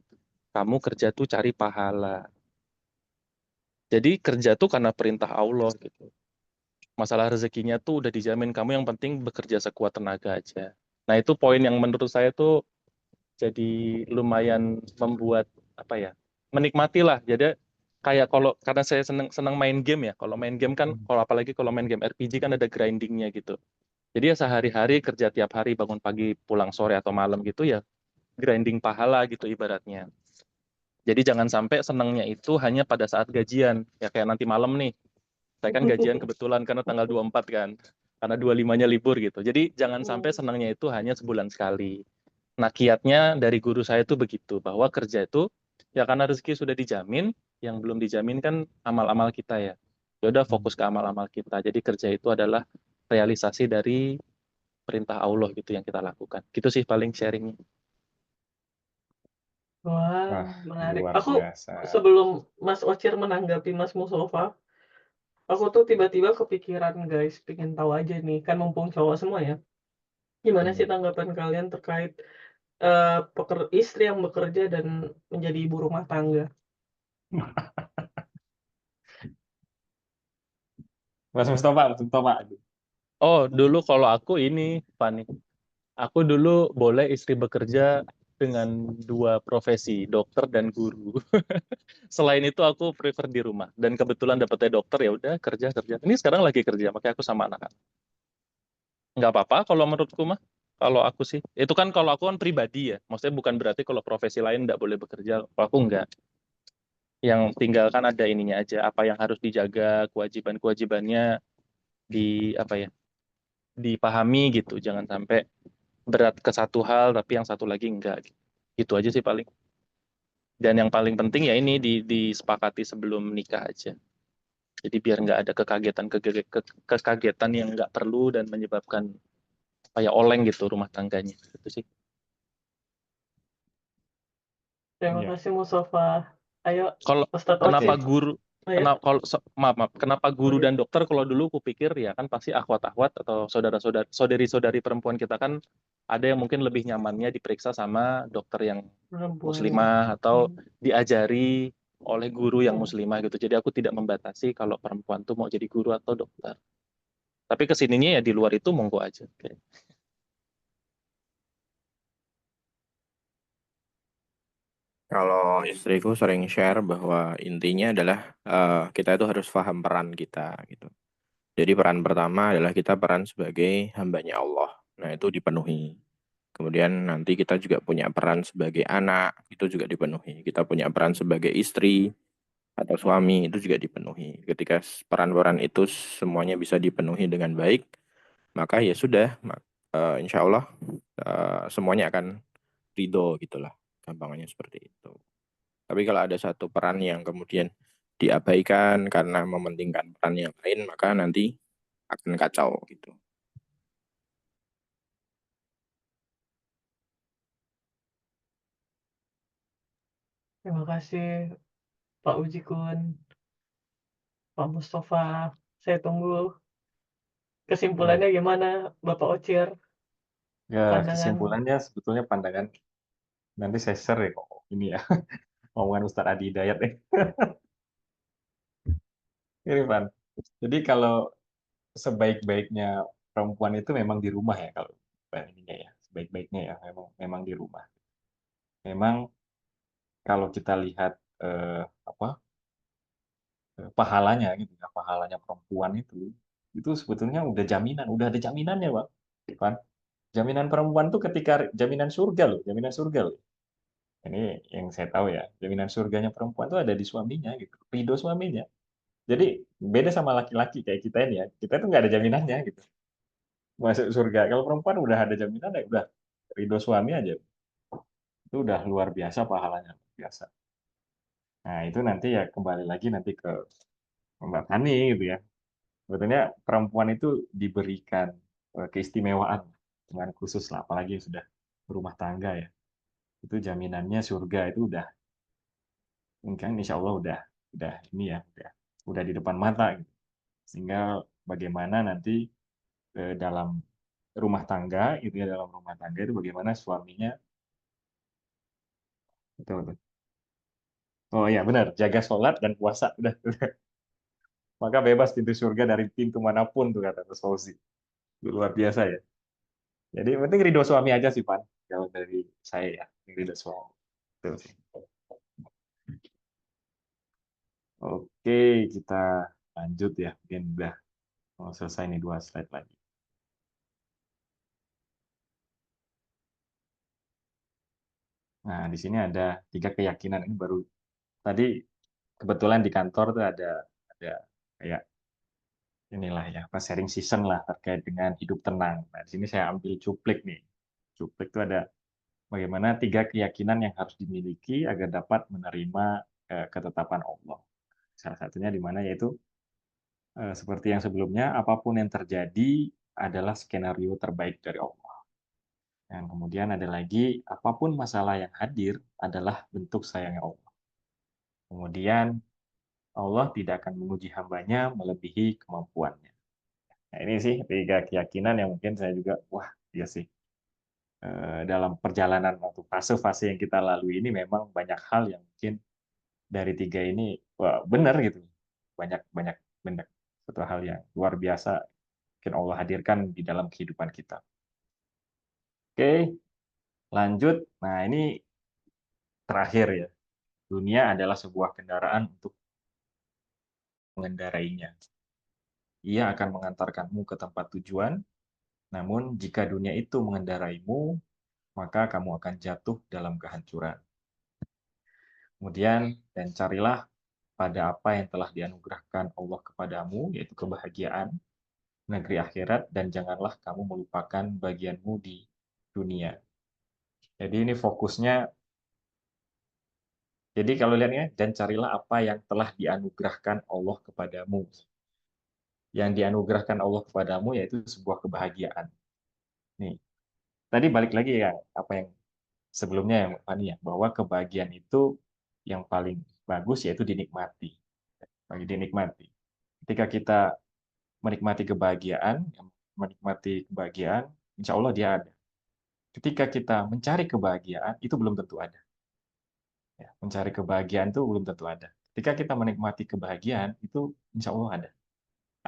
Kamu kerja tuh cari pahala. Jadi kerja tuh karena perintah Allah gitu. Masalah rezekinya tuh udah dijamin, kamu yang penting bekerja sekuat tenaga aja. Nah, itu poin yang menurut saya tuh jadi lumayan membuat apa ya? Menikmati lah. Jadi kayak kalau karena saya seneng seneng main game ya. Kalau main game kan, kalau apalagi kalau main game RPG kan ada grindingnya gitu. Jadi ya sehari-hari kerja tiap hari bangun pagi pulang sore atau malam gitu ya grinding pahala gitu ibaratnya. Jadi jangan sampai senangnya itu hanya pada saat gajian. Ya kayak nanti malam nih. Saya kan gajian kebetulan karena tanggal 24 kan. Karena 25-nya libur gitu. Jadi jangan sampai senangnya itu hanya sebulan sekali. Nah, kiatnya dari guru saya itu begitu, bahwa kerja itu ya karena rezeki sudah dijamin, yang belum dijamin kan amal-amal kita ya. Ya udah fokus ke amal-amal kita. Jadi kerja itu adalah realisasi dari perintah Allah gitu yang kita lakukan. Gitu sih paling sharingnya. Wah, Wah, menarik. luar Aku biasa. sebelum Mas Ocir menanggapi Mas Mustafa, aku tuh tiba-tiba kepikiran guys, pengen tahu aja nih, kan mumpung cowok semua ya. Gimana sih tanggapan kalian terkait istri yang bekerja dan menjadi ibu rumah tangga? Mas Mustafa. Oh, dulu kalau aku ini, Fani. Aku dulu boleh istri bekerja dengan dua profesi, dokter dan guru. Selain itu aku prefer di rumah. Dan kebetulan dapetnya dokter ya udah kerja kerja. Ini sekarang lagi kerja, makanya aku sama anak. Nggak apa-apa kalau menurutku mah. Kalau aku sih, itu kan kalau aku kan pribadi ya. Maksudnya bukan berarti kalau profesi lain nggak boleh bekerja. Kalau aku nggak. Yang tinggal kan ada ininya aja. Apa yang harus dijaga, kewajiban-kewajibannya di apa ya, dipahami gitu. Jangan sampai berat ke satu hal tapi yang satu lagi enggak. Gitu aja sih paling. Dan yang paling penting ya ini disepakati sebelum nikah aja. Jadi biar nggak ada kekagetan yang nggak perlu dan menyebabkan kayak oleng gitu rumah tangganya. Itu sih. Terima Iya. kasih Mustafa. Ayo, Kalau Ustadz kenapa Ocir. guru Ayo. kenapa kalau maaf, kenapa guru dan dokter kalau dulu kupikir ya kan pasti akhwat-akhwat atau saudari-saudari perempuan kita kan ada yang mungkin lebih nyamannya diperiksa sama dokter yang Perempuan. muslimah atau diajari oleh guru yang muslimah gitu. Jadi aku tidak membatasi kalau perempuan tuh mau jadi guru atau dokter. Tapi kesininya ya di luar itu monggo aja. Oke. Kalau istriku sering share bahwa intinya adalah kita itu harus paham peran kita gitu. Jadi peran pertama adalah kita peran sebagai hambanya Allah. Nah, itu dipenuhi. Kemudian nanti kita juga punya peran sebagai anak, itu juga dipenuhi. Kita punya peran sebagai istri atau suami, itu juga dipenuhi. Ketika peran-peran itu semuanya bisa dipenuhi dengan baik, maka ya sudah, insya Allah semuanya akan ridho gitulah. Gampangnya seperti itu. Tapi kalau ada satu peran yang kemudian diabaikan karena mementingkan peran yang lain, maka nanti akan kacau gitu. Terima kasih Pak Ujikun, Pak Mustafa. Saya tunggu kesimpulannya gimana Bapak Ocir, Ya, pandangan. kesimpulannya sebetulnya pandangan nanti saya share ya kok ini ya omongan Ustadz Adi Hidayat ya. Ini Pan. Jadi kalau sebaik-baiknya perempuan itu memang di rumah ya kalau ininya ya sebaik-baiknya ya memang di rumah. Memang kalau kita lihat apa pahalanya gitu ya pahalanya perempuan itu sebetulnya udah ada jaminannya Bang. Pan. Jaminan perempuan tuh ketika jaminan surga loh. Ini yang saya tahu ya, jaminan surganya perempuan tuh ada di suaminya gitu, ridho suaminya. Jadi beda sama laki-laki kayak kita ini ya, kita tuh nggak ada jaminannya gitu. Masuk surga. Kalau perempuan udah ada jaminan ya udah ridho suami aja. Itu udah luar biasa pahalanya, luar biasa. Nah, itu nanti ya kembali lagi nanti ke Mbak Tani gitu ya. Sebetulnya perempuan itu diberikan keistimewaan dengan khusus lah, apalagi yang sudah berumah tangga ya. Itu jaminannya surga itu udah mungkin insya Allah udah ini ya udah di depan mata gitu. Sehingga bagaimana nanti dalam rumah tangga itu ya dalam rumah tangga itu bagaimana suaminya betul, betul. Oh iya benar jaga sholat dan puasa udah maka bebas pintu surga dari pintu manapun tuh kata Mas Fauzi. Itu luar biasa ya. Jadi yang penting ridho suami aja sih Pan kalau dari saya ya ridho suami. Betul sih. Oke, kita lanjut ya. Mungkin udah mau selesai nih 2 slide lagi. Nah, di sini ada 3 keyakinan. Ini baru tadi kebetulan di kantor tuh ada kayak inilah ya, apa sharing season lah terkait dengan hidup tenang. Nah, di sini saya ambil cuplik nih. Cuplik itu ada bagaimana 3 keyakinan yang harus dimiliki agar dapat menerima ketetapan Allah. Salah satunya di mana yaitu seperti yang sebelumnya, apapun yang terjadi adalah skenario terbaik dari Allah. Dan kemudian ada lagi, apapun masalah yang hadir adalah bentuk sayangnya Allah. Kemudian Allah tidak akan menguji hambanya melebihi kemampuannya. Nah, ini sih 3 keyakinan yang mungkin saya juga, wah, iya sih. Dalam perjalanan waktu fase-fase yang kita lalui ini memang banyak hal yang mungkin dari 3 ini, wah, benar gitu. Banyak benar. Satu hal yang luar biasa mungkin Allah hadirkan di dalam kehidupan kita. Oke, lanjut. Nah, ini terakhir ya. Dunia adalah sebuah kendaraan untuk mengendarainya. Ia akan mengantarkanmu ke tempat tujuan, namun jika dunia itu mengendaraimu, maka kamu akan jatuh dalam kehancuran. Kemudian, dan carilah pada apa yang telah dianugerahkan Allah kepadamu, yaitu kebahagiaan, negeri akhirat, dan janganlah kamu melupakan bagianmu di dunia. Jadi ini fokusnya, jadi kalau lihat ya, dan carilah apa yang telah dianugerahkan Allah kepadamu. Yang dianugerahkan Allah kepadamu yaitu sebuah kebahagiaan. Nih, tadi balik lagi ya, apa yang sebelumnya ya, Mbak Fani ya, bahwa kebahagiaan itu yang paling bagus yaitu dinikmati. Bagi dinikmati. Ketika kita menikmati kebahagiaan, insya Allah dia ada. Ketika kita mencari kebahagiaan, itu belum tentu ada. Ya, mencari kebahagiaan itu belum tentu ada. Ketika kita menikmati kebahagiaan, itu insya Allah ada.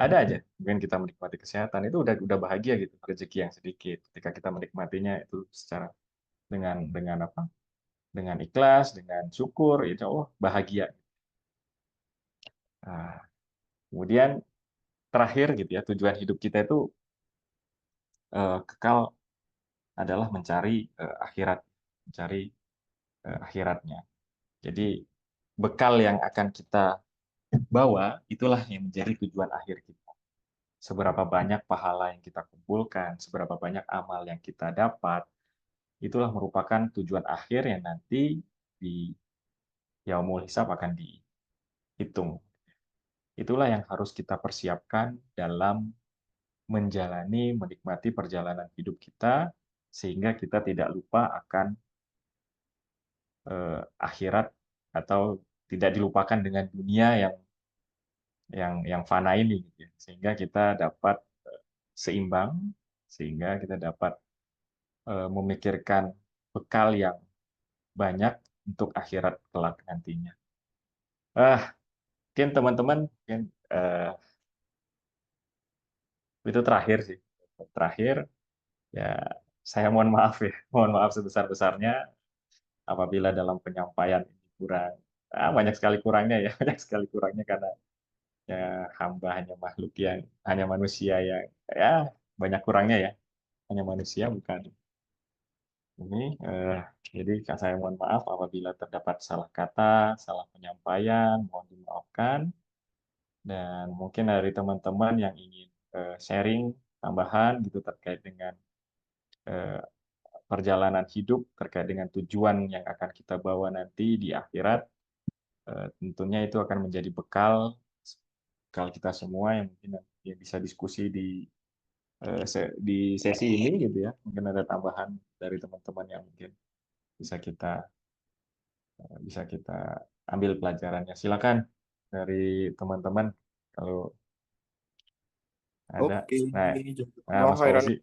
Ada aja. Mungkin kita menikmati kesehatan, itu udah bahagia gitu, rezeki yang sedikit. Ketika kita menikmatinya itu secara dengan apa? Dengan ikhlas, dengan syukur, insya Allah bahagia. Nah, kemudian terakhir gitu ya, tujuan hidup kita itu kekal adalah mencari akhirat, mencari akhiratnya. Jadi bekal yang akan kita bawa itulah yang menjadi tujuan akhir kita. Seberapa banyak pahala yang kita kumpulkan, seberapa banyak amal yang kita dapat, itulah merupakan tujuan akhir yang nanti di Yaumul Hisab akan dihitung. Itulah yang harus kita persiapkan dalam menjalani, menikmati perjalanan hidup kita, sehingga kita tidak lupa akan akhirat atau tidak dilupakan dengan dunia yang fana ini, gitu ya. Sehingga kita dapat seimbang, sehingga kita dapat memikirkan bekal yang banyak untuk akhirat kelak nantinya. Mungkin teman-teman, mungkin itu terakhir sih. Terakhir, ya saya mohon maaf ya, mohon maaf sebesar-besarnya apabila dalam penyampaian ini kurang, banyak sekali kurangnya ya, banyak sekali kurangnya karena ya hamba hanya makhluk yang, hanya manusia yang, ya banyak kurangnya ya, hanya manusia bukan ini. Jadi saya mohon maaf apabila terdapat salah kata, salah penyampaian, mohon dimaafkan. Dan mungkin dari teman-teman yang ingin sharing tambahan gitu terkait dengan eh, perjalanan hidup, terkait dengan tujuan yang akan kita bawa nanti di akhirat, tentunya itu akan menjadi bekal kita semua yang mungkin yang bisa diskusi di sesi ini gitu ya. Mungkin ada tambahan dari teman-teman yang mungkin bisa kita bisa kita ambil pelajarannya. Silakan dari teman-teman kalau ada. Oke, Nah, wah Mas khairan. Fauzi.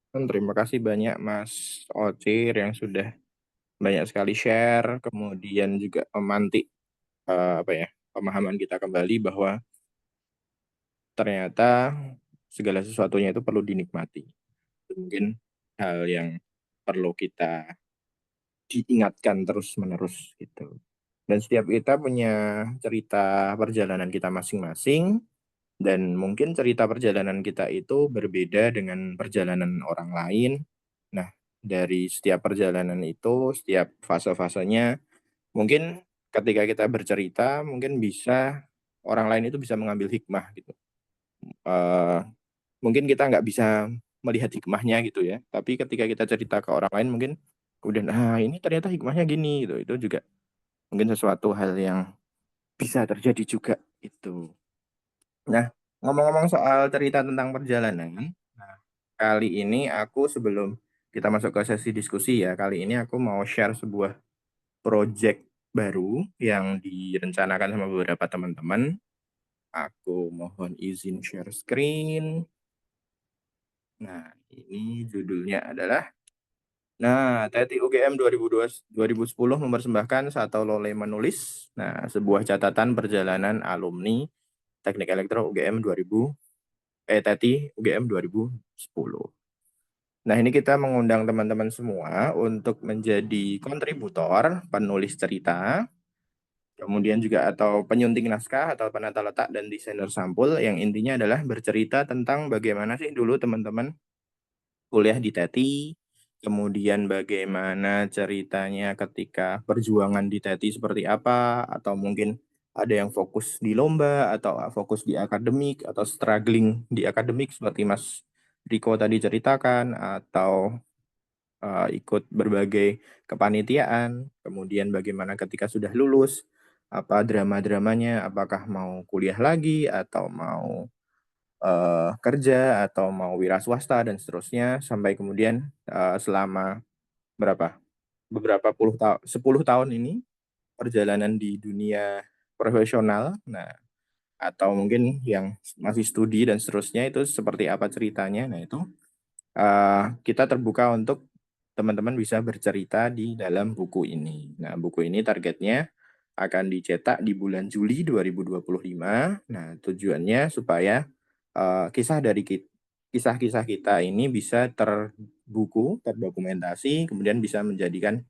Terima kasih banyak Mas Ocir yang sudah banyak sekali share, kemudian juga memantik apa ya, pemahaman kita kembali bahwa ternyata segala sesuatunya itu perlu dinikmati. Itu mungkin hal yang perlu kita diingatkan terus-menerus gitu. Dan setiap kita punya cerita perjalanan kita masing-masing, dan mungkin cerita perjalanan kita itu berbeda dengan perjalanan orang lain. Nah, dari setiap perjalanan itu, setiap fase-fasenya, mungkin ketika kita bercerita, mungkin bisa orang lain itu bisa mengambil hikmah gitu. Mungkin kita nggak bisa melihat hikmahnya gitu ya, tapi ketika kita cerita ke orang lain mungkin kemudian, ini ternyata hikmahnya gini gitu. Itu juga mungkin sesuatu hal yang bisa terjadi juga itu. Nah, ngomong-ngomong soal cerita tentang perjalanan, nah, kali ini aku sebelum kita masuk ke sesi diskusi ya, kali ini aku mau share sebuah project baru yang direncanakan sama beberapa teman-teman. Aku mohon izin share screen. Nah, ini judulnya adalah TETI UGM 2010 mempersembahkan Satu Lole Menulis. Nah, sebuah catatan perjalanan alumni Teknik Elektro UGM TETI UGM 2010. Nah, ini kita mengundang teman-teman semua untuk menjadi kontributor, penulis cerita, kemudian juga atau penyunting naskah atau penata letak dan desainer sampul, yang intinya adalah bercerita tentang bagaimana sih dulu teman-teman kuliah di TETI, kemudian bagaimana ceritanya ketika perjuangan di TETI seperti apa, atau mungkin ada yang fokus di lomba, atau fokus di akademik, atau struggling di akademik seperti Mas Riko tadi ceritakan, atau ikut berbagai kepanitiaan, kemudian bagaimana ketika sudah lulus, apa drama-dramanya, apakah mau kuliah lagi, atau mau kerja, atau mau wira swasta dan seterusnya, sampai kemudian selama beberapa 10 tahun ini perjalanan di dunia profesional. Nah, atau mungkin yang masih studi dan seterusnya, itu seperti apa ceritanya. Nah, itu kita terbuka untuk teman-teman bisa bercerita di dalam buku ini. Nah, buku ini targetnya akan dicetak di bulan Juli 2025. Nah, tujuannya supaya kisah-kisah kita ini bisa terbuku, terdokumentasi, kemudian bisa menjadikan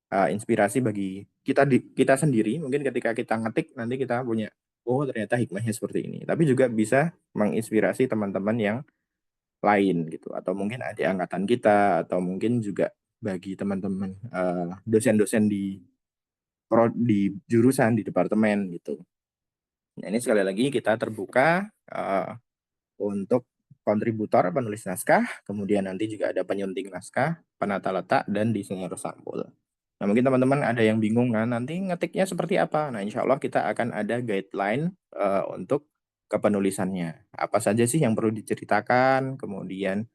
inspirasi bagi kita sendiri. Mungkin ketika kita ngetik nanti kita punya, oh ternyata hikmahnya seperti ini. Tapi juga bisa menginspirasi teman-teman yang lain gitu, atau mungkin adik angkatan kita, atau mungkin juga bagi teman-teman dosen-dosen di jurusan, di departemen gitu. Nah, ini sekali lagi kita terbuka untuk kontributor penulis naskah, kemudian nanti juga ada penyunting naskah, penata letak, dan desainer sampul. Nah, mungkin teman-teman ada yang bingung kan, nanti ngetiknya seperti apa? Nah, insya Allah kita akan ada guideline untuk kepenulisannya. Apa saja sih yang perlu diceritakan, kemudian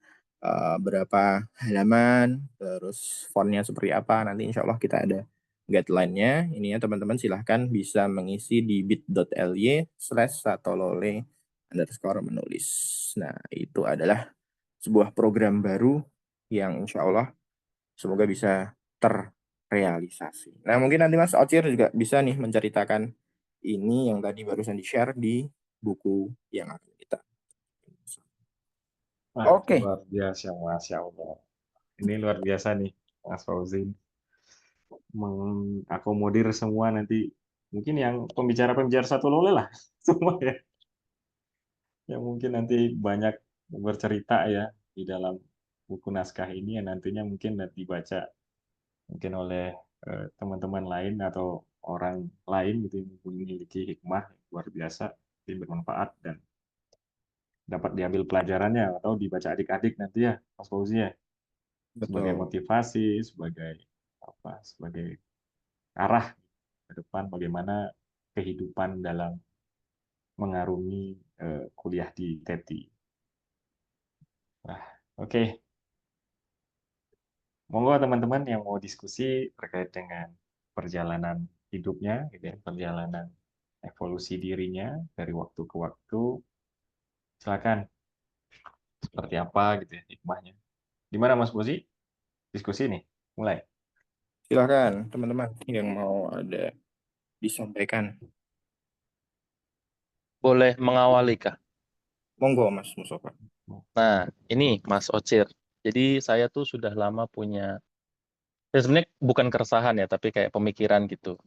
berapa halaman, terus fontnya seperti apa, nanti insya Allah kita ada guideline-nya. Ini ya teman-teman silahkan bisa mengisi di bit.ly/satolole_menulis. Nah, itu adalah sebuah program baru yang insya Allah semoga bisa terrealisasi. Nah, mungkin nanti Mas Ocir juga bisa nih menceritakan ini yang tadi barusan di-share di buku yang akan kita. Oke. Luar biasa, Masya Allah. Ini luar biasa nih, Mas Fauzin. Mengakomodir semua nanti. Mungkin yang pembicara-pembicara Satu Lole lah, semua ya. Yang mungkin nanti banyak bercerita ya di dalam buku naskah ini, yang nantinya mungkin dibaca mungkin oleh teman-teman lain atau orang lain gitu yang memiliki hikmah luar biasa, yang bermanfaat dan dapat diambil pelajarannya atau dibaca adik-adik nanti ya, Mas Fauzi ya, sebagai Betul. motivasi, sebagai arah ke depan bagaimana kehidupan dalam mengarungi kuliah di TETI. Nah, oke. Monggo teman-teman yang mau diskusi terkait dengan perjalanan hidupnya, gitu ya, perjalanan evolusi dirinya dari waktu ke waktu, silakan. Seperti apa gitu ya hikmahnya. Gimana Mas Bozi? Diskusi nih, mulai. Silakan teman-teman yang mau ada disampaikan. Boleh mengawali kah? Monggo Mas Mustafa. Nah, ini Mas Ocir. Jadi saya tuh sudah lama punya, ya sebenarnya bukan keresahan ya, tapi kayak pemikiran gitu.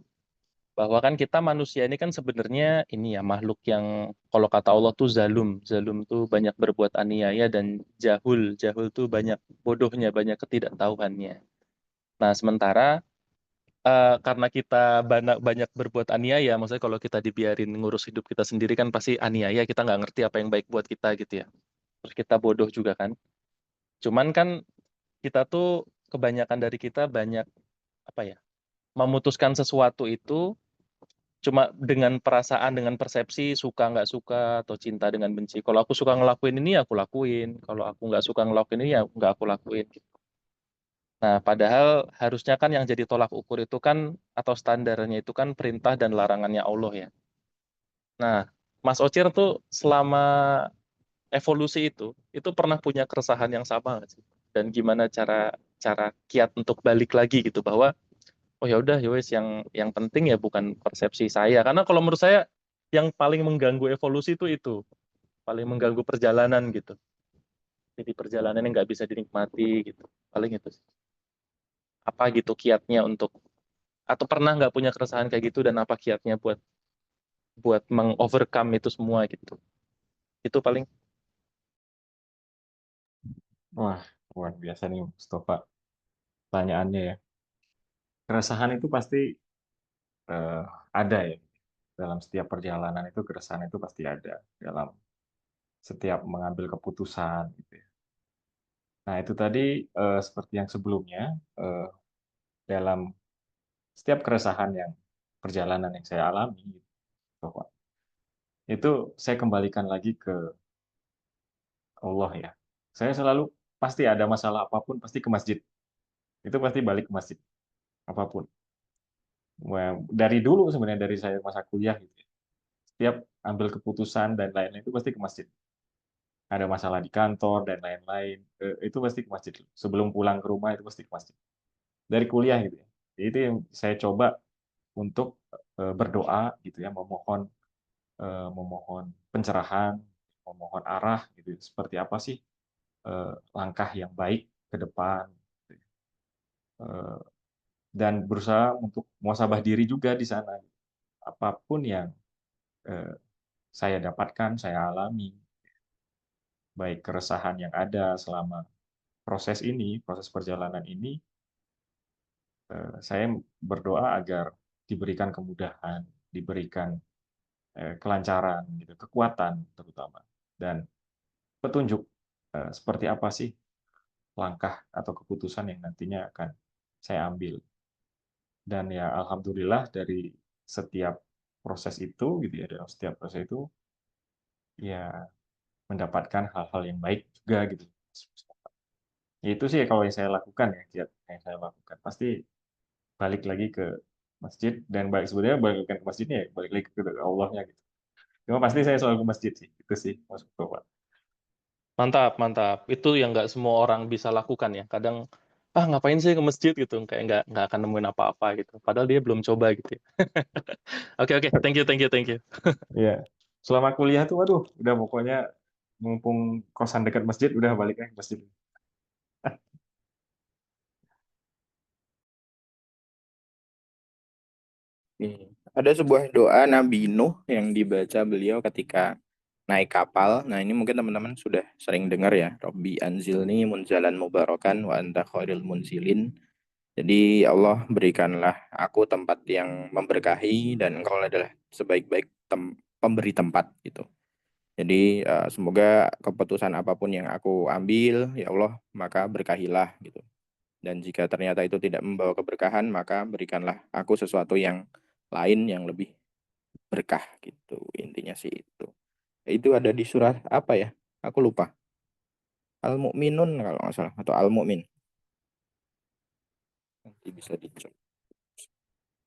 bahwa kan kita manusia ini kan sebenarnya ini ya makhluk yang kalau kata Allah tuh zalum. Zalum tuh banyak berbuat aniaya dan jahul. Jahul tuh banyak bodohnya, banyak ketidaktahuannya. Nah, sementara karena kita banyak banyak berbuat aniaya, maksudnya kalau kita dibiarin ngurus hidup kita sendiri kan pasti aniaya, kita nggak ngerti apa yang baik buat kita gitu ya. Terus kita bodoh juga kan. Cuman kan kita tuh kebanyakan dari kita banyak apa ya, memutuskan sesuatu itu cuma dengan perasaan, dengan persepsi suka nggak suka atau cinta dengan benci. Kalau aku suka ngelakuin ini, aku lakuin. Kalau aku nggak suka ngelakuin ini, ya nggak aku lakuin. Nah, padahal harusnya kan yang jadi tolak ukur itu kan atau standarnya itu kan perintah dan larangannya Allah ya. Nah, Mas Ocir tuh selama evolusi itu pernah punya keresahan yang sama nggak sih? Dan gimana cara cara kiat untuk balik lagi gitu bahwa oh ya udah ya wes yang penting ya bukan persepsi saya karena kalau menurut saya yang paling mengganggu evolusi itu paling mengganggu perjalanan gitu. Jadi perjalanan yang nggak bisa dinikmati gitu. Paling itu sih. Apa gitu kiatnya untuk atau pernah nggak punya keresahan kayak gitu dan apa kiatnya buat buat mengovercome itu semua gitu. Itu paling Wah, luar biasa nih Mustafa. Pertanyaannya ya. Keresahan itu pasti eh, ada ya. Dalam setiap perjalanan itu keresahan itu pasti ada. Dalam setiap mengambil keputusan gitu ya. Nah, itu tadi seperti yang sebelumnya, eh, dalam setiap keresahan yang perjalanan yang saya alami, gitu, bahwa itu saya kembalikan lagi ke Allah ya. Saya selalu pasti ada masalah apapun pasti ke masjid. Itu pasti balik ke masjid apapun. Wah, dari dulu sebenarnya dari saya masa kuliah gitu ya. Setiap ambil keputusan dan lain-lain itu pasti ke masjid. Ada masalah di kantor dan lain-lain, itu pasti ke masjid. Sebelum pulang ke rumah itu pasti ke masjid. Dari kuliah gitu ya. Jadi itu yang saya coba untuk berdoa gitu ya, memohon pencerahan, memohon arah gitu. Seperti apa sih langkah yang baik ke depan gitu ya. Eh, dan berusaha untuk muhasabah diri juga di sana. Apapun yang eh, saya dapatkan, saya alami, baik keresahan yang ada selama proses ini, proses perjalanan ini, saya berdoa agar diberikan kemudahan, diberikan kelancaran, gitu, kekuatan terutama, dan petunjuk seperti apa sih langkah atau keputusan yang nantinya akan saya ambil. Dan ya alhamdulillah dari setiap proses itu, gitu ya, dalam setiap proses itu ya mendapatkan hal-hal yang baik juga gitu. Ya, itu sih kalau yang saya lakukan ya, kiat yang saya lakukan. Pasti balik lagi ke masjid dan balik sebenarnya balik ke masjidnya ya, balik lagi ke Allahnya gitu. Cuma pasti saya selalu ke masjid sih, itu sih maksud Bapak. mantap, mantap. Itu yang nggak semua orang bisa lakukan ya. Kadang ngapain sih ke masjid gitu, kayak nggak akan nemuin apa-apa gitu. Padahal dia belum coba gitu ya. Oke, oke, thank you, thank you, thank you. Iya. Selama kuliah tuh, waduh, udah pokoknya mumpung kosan dekat masjid, udah balik ke masjid. Ada sebuah doa Nabi Nuh yang dibaca beliau ketika naik kapal. Nah, ini mungkin teman-teman sudah sering dengar ya. Robbi anzilni munzalan mubarakan wa anta khairul munzilin. Jadi ya Allah berikanlah aku tempat yang memberkahi dan engkau adalah sebaik-baik pemberi tempat gitu. Jadi semoga keputusan apapun yang aku ambil ya Allah maka berkahilah gitu. Dan jika ternyata itu tidak membawa keberkahan maka berikanlah aku sesuatu yang lain yang lebih berkah gitu. Intinya sih itu. Itu ada di surat apa ya? Aku lupa. Al-Mu'minun kalau nggak salah atau Al-Mu'min. Nanti bisa dicek.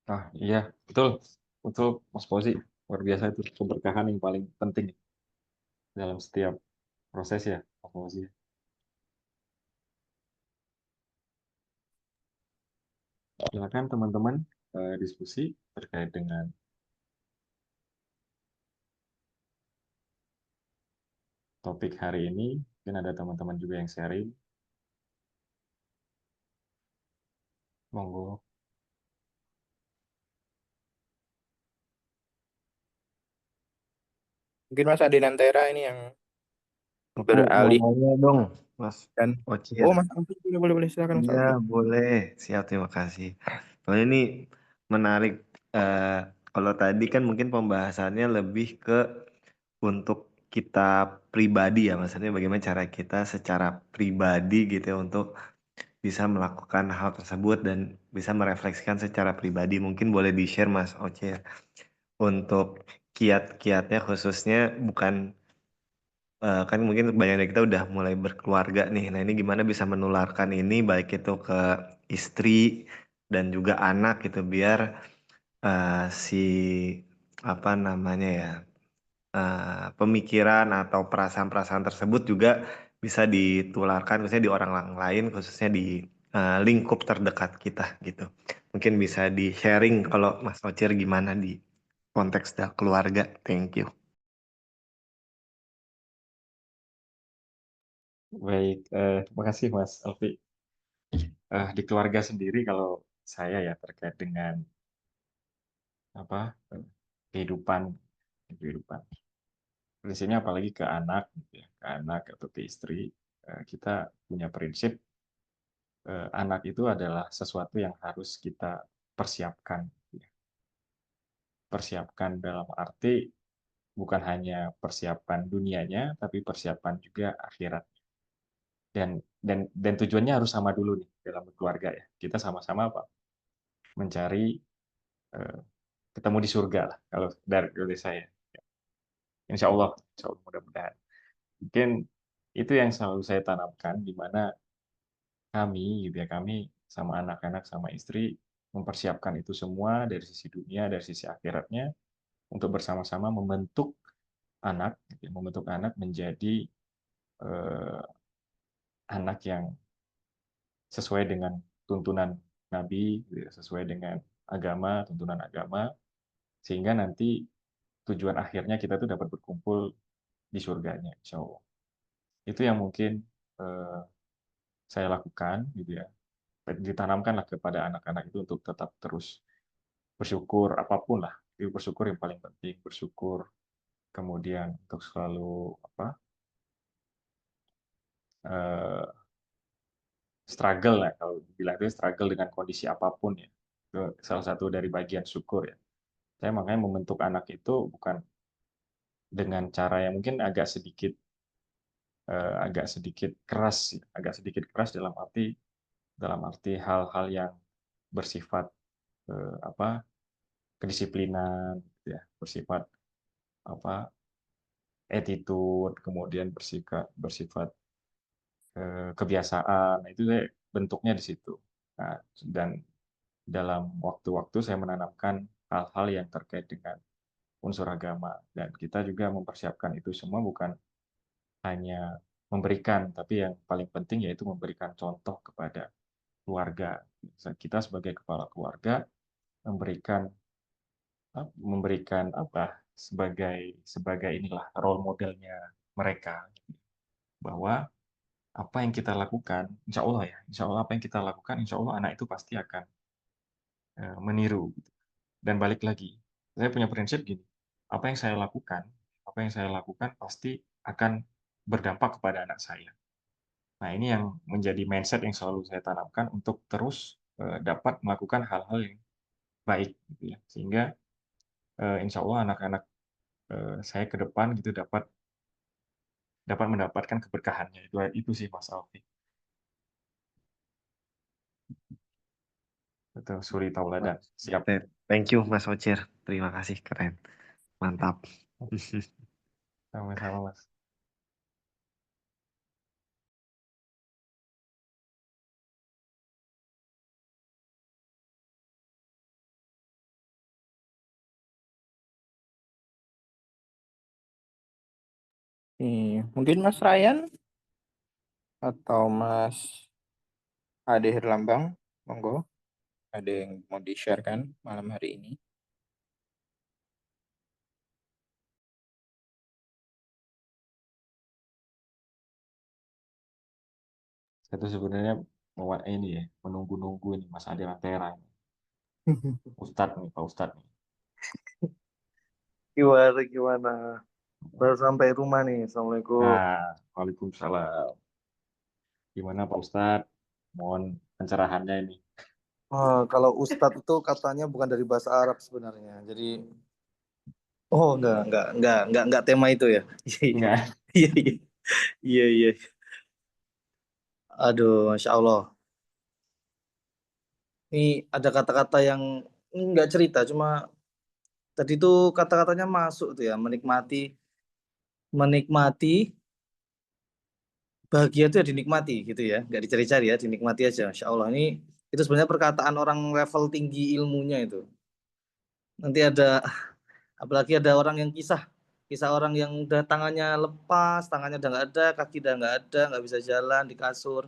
Ah, iya, betul. Betul, Mas Fauzi. Luar biasa itu keberkahan yang paling penting dalam setiap proses ya, Mas Fauzi. Silakan teman-teman diskusi terkait dengan topik hari ini. Mungkin ada teman-teman juga yang sharing. Monggo. Mungkin Mas Adi Nantera ini yang Aku mau beralih nanya dong, Mas dan Ocir. oh Mas Alfi boleh silakan Mas Iya, Alfi. boleh. Siap, terima kasih. Soalnya ini menarik. eh, Kalau tadi kan mungkin pembahasannya lebih ke untuk kita pribadi ya, maksudnya bagaimana cara kita secara pribadi gitu ya untuk bisa melakukan hal tersebut dan bisa merefleksikan secara pribadi. Mungkin boleh di-share Mas Ocir untuk kiat-kiatnya khususnya bukan kan mungkin banyak dari kita udah mulai berkeluarga nih. Nah, ini gimana bisa menularkan ini baik itu ke istri dan juga anak gitu biar si apa namanya ya pemikiran atau perasaan-perasaan tersebut juga bisa ditularkan misalnya di orang lain khususnya di lingkup terdekat kita gitu. Mungkin bisa di-sharing kalau Mas Ocir gimana di konteks keluarga. Thank you. Baik, terima kasih Mas Alfi. Di keluarga sendiri kalau saya ya terkait dengan apa kehidupan kehidupan di sini apalagi ke anak gitu ya, ke anak atau ke istri, kita punya prinsip anak itu adalah sesuatu yang harus kita persiapkan gitu ya. Persiapkan dalam arti bukan hanya persiapan dunianya tapi persiapan juga akhirat. Dan tujuannya harus sama dulu nih dalam keluarga ya. Kita sama-sama apa? Mencari eh, ketemu di surga lah kalau dari saya. Insya Allah mudah-mudahan. Mungkin itu yang selalu saya tanamkan di mana kami gitu ya, kami sama anak-anak sama istri mempersiapkan itu semua dari sisi dunia, dari sisi akhiratnya untuk bersama-sama membentuk anak menjadi eh, anak yang sesuai dengan tuntunan Nabi, gitu ya, sesuai dengan tuntunan agama, sehingga nanti tujuan akhirnya kita tuh dapat berkumpul di surganya, insya Allah. Itu yang mungkin eh, saya lakukan, gitu ya. Ditanamkanlah kepada anak-anak itu untuk tetap terus bersyukur apapun lah. Itu bersyukur yang paling penting, bersyukur kemudian untuk selalu eh, struggle lah kalau bilang itu struggle dengan kondisi apapun ya. Itu salah satu dari bagian syukur ya. Saya makanya membentuk anak itu bukan dengan cara yang mungkin agak sedikit keras dalam arti hal-hal yang bersifat apa kedisiplinan gitu ya, bersifat apa attitude, kemudian bersifat kebiasaan. Nah, itu saya bentuknya di situ. Nah, dan dalam waktu-waktu saya menanamkan hal-hal yang terkait dengan unsur agama dan kita juga mempersiapkan itu semua bukan hanya memberikan, tapi yang paling penting yaitu memberikan contoh kepada keluarga. Kita sebagai kepala keluarga memberikan memberikan apa sebagai inilah role modelnya mereka bahwa apa yang kita lakukan, insya Allah apa yang kita lakukan, insya Allah anak itu pasti akan meniru. Dan balik lagi, saya punya prinsip gini, apa yang saya lakukan pasti akan berdampak kepada anak saya. Nah, ini yang menjadi mindset yang selalu saya tanamkan untuk terus dapat melakukan hal-hal yang baik, gitu ya. Sehingga insya Allah anak-anak saya ke depan gitu dapat mendapatkan keberkahannya. Itu sih Mas Alfi. Betul, suri tauladan. Siap. Thank you Mas Ocir. Terima kasih, keren. Mantap. Sama-sama Mas. Mungkin Mas Ryan atau Mas Ade Herlambang, monggo. Ada yang mau di-share kan malam hari ini? Saya tuh sebenarnya ini ya, menunggu-nunggu ini Mas Ade Lantera. Ustadz nih, Pak Ustadz nih. Gimana gimana? Baru sampai rumah nih. Assalamualaikum. Nah, waalaikumsalam. Gimana Pak Ustadz? Mohon pencerahannya ini. Kalau Ustadz itu katanya bukan dari bahasa Arab sebenarnya. Jadi, enggak tema itu ya. Enggak. Iya, iya, iya, iya. Aduh, masya Allah. Ini ada kata-kata yang ini nggak cerita, cuma tadi tuh kata-katanya masuk tuh ya, menikmati, menikmati, bahagia itu ya dinikmati gitu ya, nggak dicari-cari ya, dinikmati aja. Masya Allah, ini itu sebenarnya perkataan orang level tinggi ilmunya itu. Nanti ada, apalagi ada orang yang kisah, kisah orang yang udah tangannya lepas, tangannya udah nggak ada, kaki udah nggak ada, nggak bisa jalan di kasur.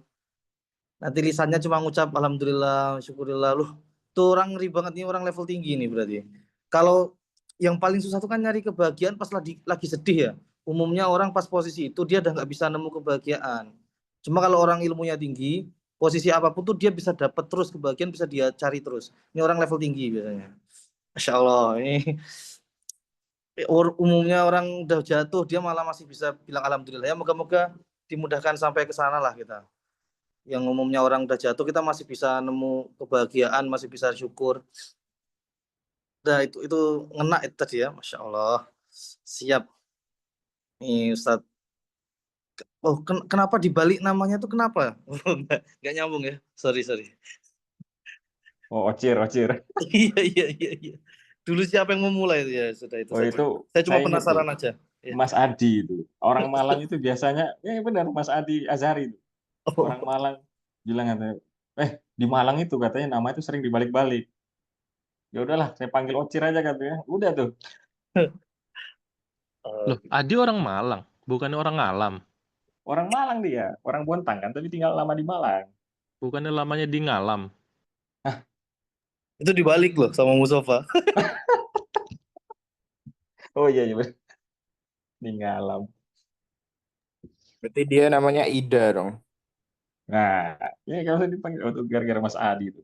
Nanti lisannya cuma ngucap alhamdulillah, syukurillah. Loh, tuh orang ngeri banget nih, orang level tinggi nih berarti. Kalau yang paling susah tuh kan nyari kebahagiaan pas lagi sedih ya. Umumnya orang pas posisi itu dia udah nggak bisa nemu kebahagiaan. Cuma kalau orang ilmunya tinggi, posisi apapun tuh dia bisa dapat terus kebahagiaan, bisa dia cari terus. Ini orang level tinggi biasanya. Masya Allah, ini umumnya orang udah jatuh dia malah masih bisa bilang alhamdulillah. Ya moga-moga dimudahkan sampai ke sana lah kita. Yang umumnya orang udah jatuh kita masih bisa nemu kebahagiaan, masih bisa syukur. Nah itu ngena itu tadi ya, Masya Allah. Siap nih Ustadz. Oh kenapa dibalik namanya tuh kenapa? Nggak nyambung ya, sorry. Oh, Ocir. Iya, iya, iya, iya. Dulu siapa yang memulai itu ya, sudah itu Oh, itu saya cuma saya ingat tuh. penasaran aja ya. Mas Adi itu. Orang Malang itu biasanya, benar Mas Adi Azhari itu. Orang Oh, Malang bilang katanya, di Malang itu katanya nama itu sering dibalik-balik. Ya udahlah, saya panggil Ocir aja katanya. Udah tuh. Loh, Adi orang Malang, bukannya orang Ngalam. Orang Malang dia, orang Bontang kan, tapi tinggal lama di Malang. Bukannya lamanya di Ngalam. itu dibalik loh sama Mustafa. Oh iya, iya bener. Di Ngalam. Berarti dia namanya Ida dong. Nah, ini kalau saya dipanggil untuk gara-gara Mas Adi itu.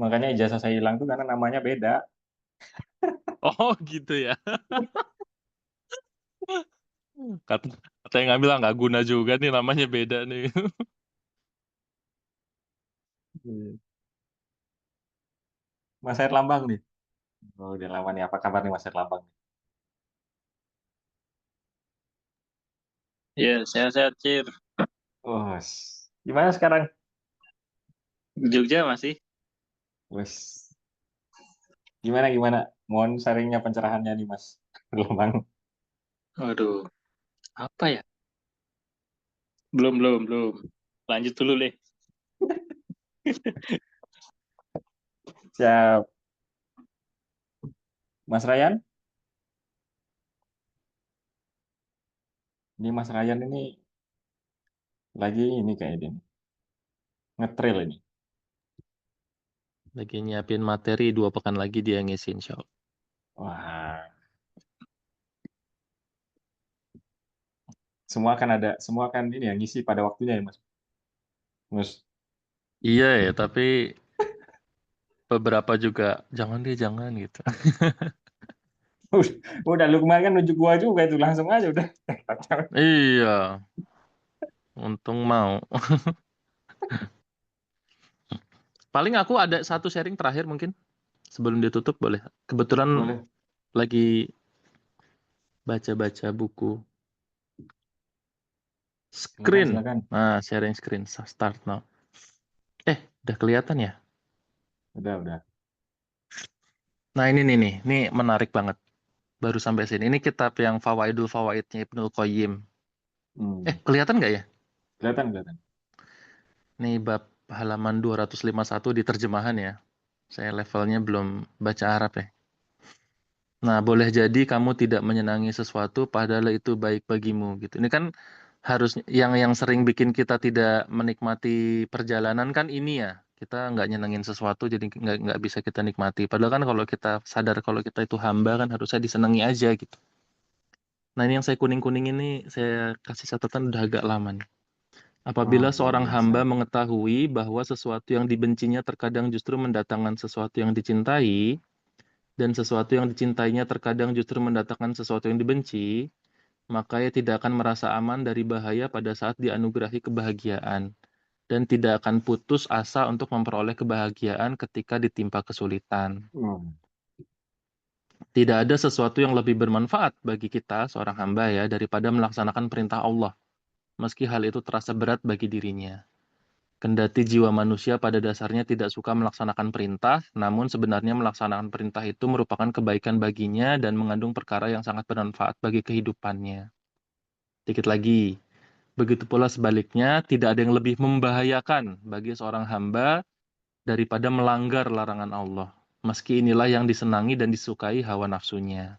Makanya ijazah saya hilang tuh karena namanya beda. Oh gitu ya. Kata yang ngambil nggak guna juga nih, namanya beda nih. Mas Herlambang nih. Oh, udah lama nih. Apa kabar nih Mas Herlambang? Ya, sehat-sehat, Cir. Oh, gimana sekarang? Di Jogja masih? Wes, gimana? Mohon sharingnya pencerahannya nih Mas Herlambang. Waduh, apa ya? Belum. Lanjut dulu, deh. Siap. Mas Ryan? Ini Mas Ryan ini lagi ini kayak ini. Ngetrail ini. Lagi nyiapin materi 2 pekan lagi dia ngisi insya Allah. Wah. Semua kan ini ya ngisi pada waktunya ya Mas. Mas. Iya ya, tapi beberapa juga jangan gitu. Udah lu kemarin kan nunjuk gua juga itu langsung aja udah. Iya, untung mau. Paling aku ada satu sharing terakhir mungkin sebelum ditutup, boleh? Kebetulan Boleh. lagi baca-baca buku. Screen. Silakan. Nah, sharing screen. Start now. Udah kelihatan ya? Udah. Nah ini nih, ini menarik banget. Baru sampai sini. Ini kitab yang Fawaidul Fawaidnya Ibnul Qayyim. Kelihatan nggak ya? Kelihatan. Nih bab halaman 251 di terjemahan ya. Saya levelnya belum baca Arab ya. Nah, boleh jadi kamu tidak menyenangi sesuatu padahal itu baik bagimu gitu. Ini kan harus yang sering bikin kita tidak menikmati perjalanan kan ini ya. Kita nggak nyenengin sesuatu jadi nggak bisa kita nikmati. Padahal kan kalau kita sadar kalau kita itu hamba kan harusnya disenangi aja gitu. Nah, ini yang saya kuning-kuning ini saya kasih catatan udah agak lama nih. Apabila luar seorang biasa. hamba mengetahui bahwa sesuatu yang dibencinya terkadang justru mendatangkan sesuatu yang dicintai, dan sesuatu yang dicintainya terkadang justru mendatangkan sesuatu yang dibenci, maka ia tidak akan merasa aman dari bahaya pada saat dianugerahi kebahagiaan, dan tidak akan putus asa untuk memperoleh kebahagiaan ketika ditimpa kesulitan. Tidak ada sesuatu yang lebih bermanfaat bagi kita, seorang hamba ya, daripada melaksanakan perintah Allah, meski hal itu terasa berat bagi dirinya. Kendati jiwa manusia pada dasarnya tidak suka melaksanakan perintah, namun sebenarnya melaksanakan perintah itu merupakan kebaikan baginya dan mengandung perkara yang sangat bermanfaat bagi kehidupannya. Dikit lagi, begitu pula sebaliknya, tidak ada yang lebih membahayakan bagi seorang hamba daripada melanggar larangan Allah, meski inilah yang disenangi dan disukai hawa nafsunya.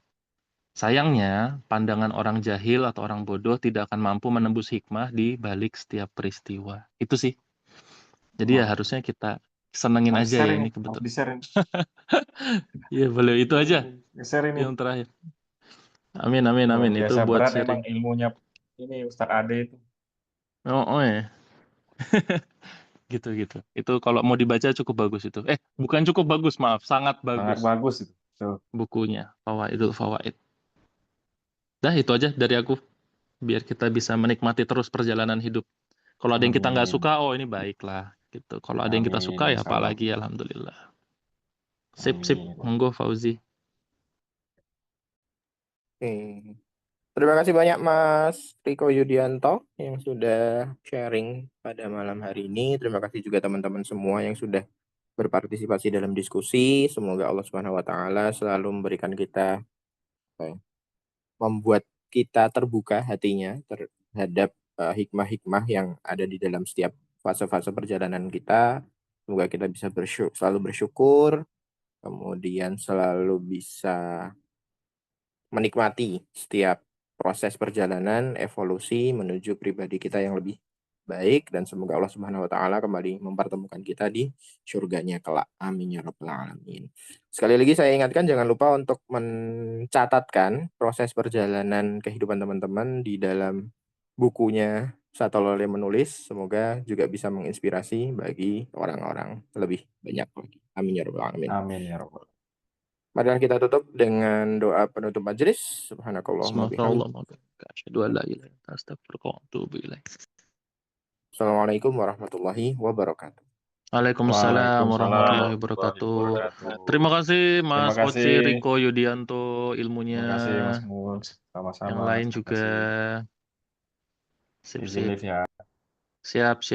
Sayangnya, pandangan orang jahil atau orang bodoh tidak akan mampu menembus hikmah di balik setiap peristiwa. Itu sih. Jadi ya harusnya kita senengin Harus aja share ya ini, ini harus kebetulan. di-share ini. Iya boleh itu aja Share ini. yang terakhir. Amin amin Luar amin itu biasa buat berat emang sharing. ilmunya ini Ustadz Ade itu. Oh ya. Gitu. Itu kalau mau dibaca cukup bagus itu. Bukan cukup bagus, maaf, sangat Sangat bagus bagus itu. Tuh. bukunya. Fawaidul Fawaid. Dah itu aja dari aku. Biar kita bisa menikmati terus perjalanan hidup. Kalau ada yang kita nggak Amin. suka, oh ini baiklah. Gitu. Kalau ada yang kita Amin, suka ya insya Allah. apalagi alhamdulillah. Sip. Amin. Monggo Fauzi. Oke. Terima kasih banyak Mas Riko Yudianto yang sudah sharing pada malam hari ini. Terima kasih juga teman-teman semua yang sudah berpartisipasi dalam diskusi. Semoga Allah Subhanahu wa taala selalu memberikan kita membuat kita terbuka hatinya terhadap hikmah-hikmah yang ada di dalam setiap fase-fase perjalanan kita. Semoga kita bisa selalu bersyukur, kemudian selalu bisa menikmati setiap proses perjalanan evolusi menuju pribadi kita yang lebih baik, dan semoga Allah Subhanahu wa taala kembali mempertemukan kita di surganya kelak. Amin ya rabbal alamin. Sekali lagi saya ingatkan, jangan lupa untuk mencatatkan proses perjalanan kehidupan teman-teman di dalam bukunya Satolole Menulis. Semoga juga bisa menginspirasi bagi orang-orang lebih banyak lagi. Amin ya rabbal alamin. Amin ya Rabbal. Marilah kita tutup dengan doa penutup majelis. Subhanakallahumma bihamdik. Assalamualaikum warahmatullahi wabarakatuh. Waalaikumsalam warahmatullahi wabarakatuh. Terima kasih Terima Mas Oci kasih. Riko Yudianto ilmunya. Terima kasih Mas Mul. Sama-sama. Yang lain Terima juga. kasih. Sip. Izin live ya. Siap.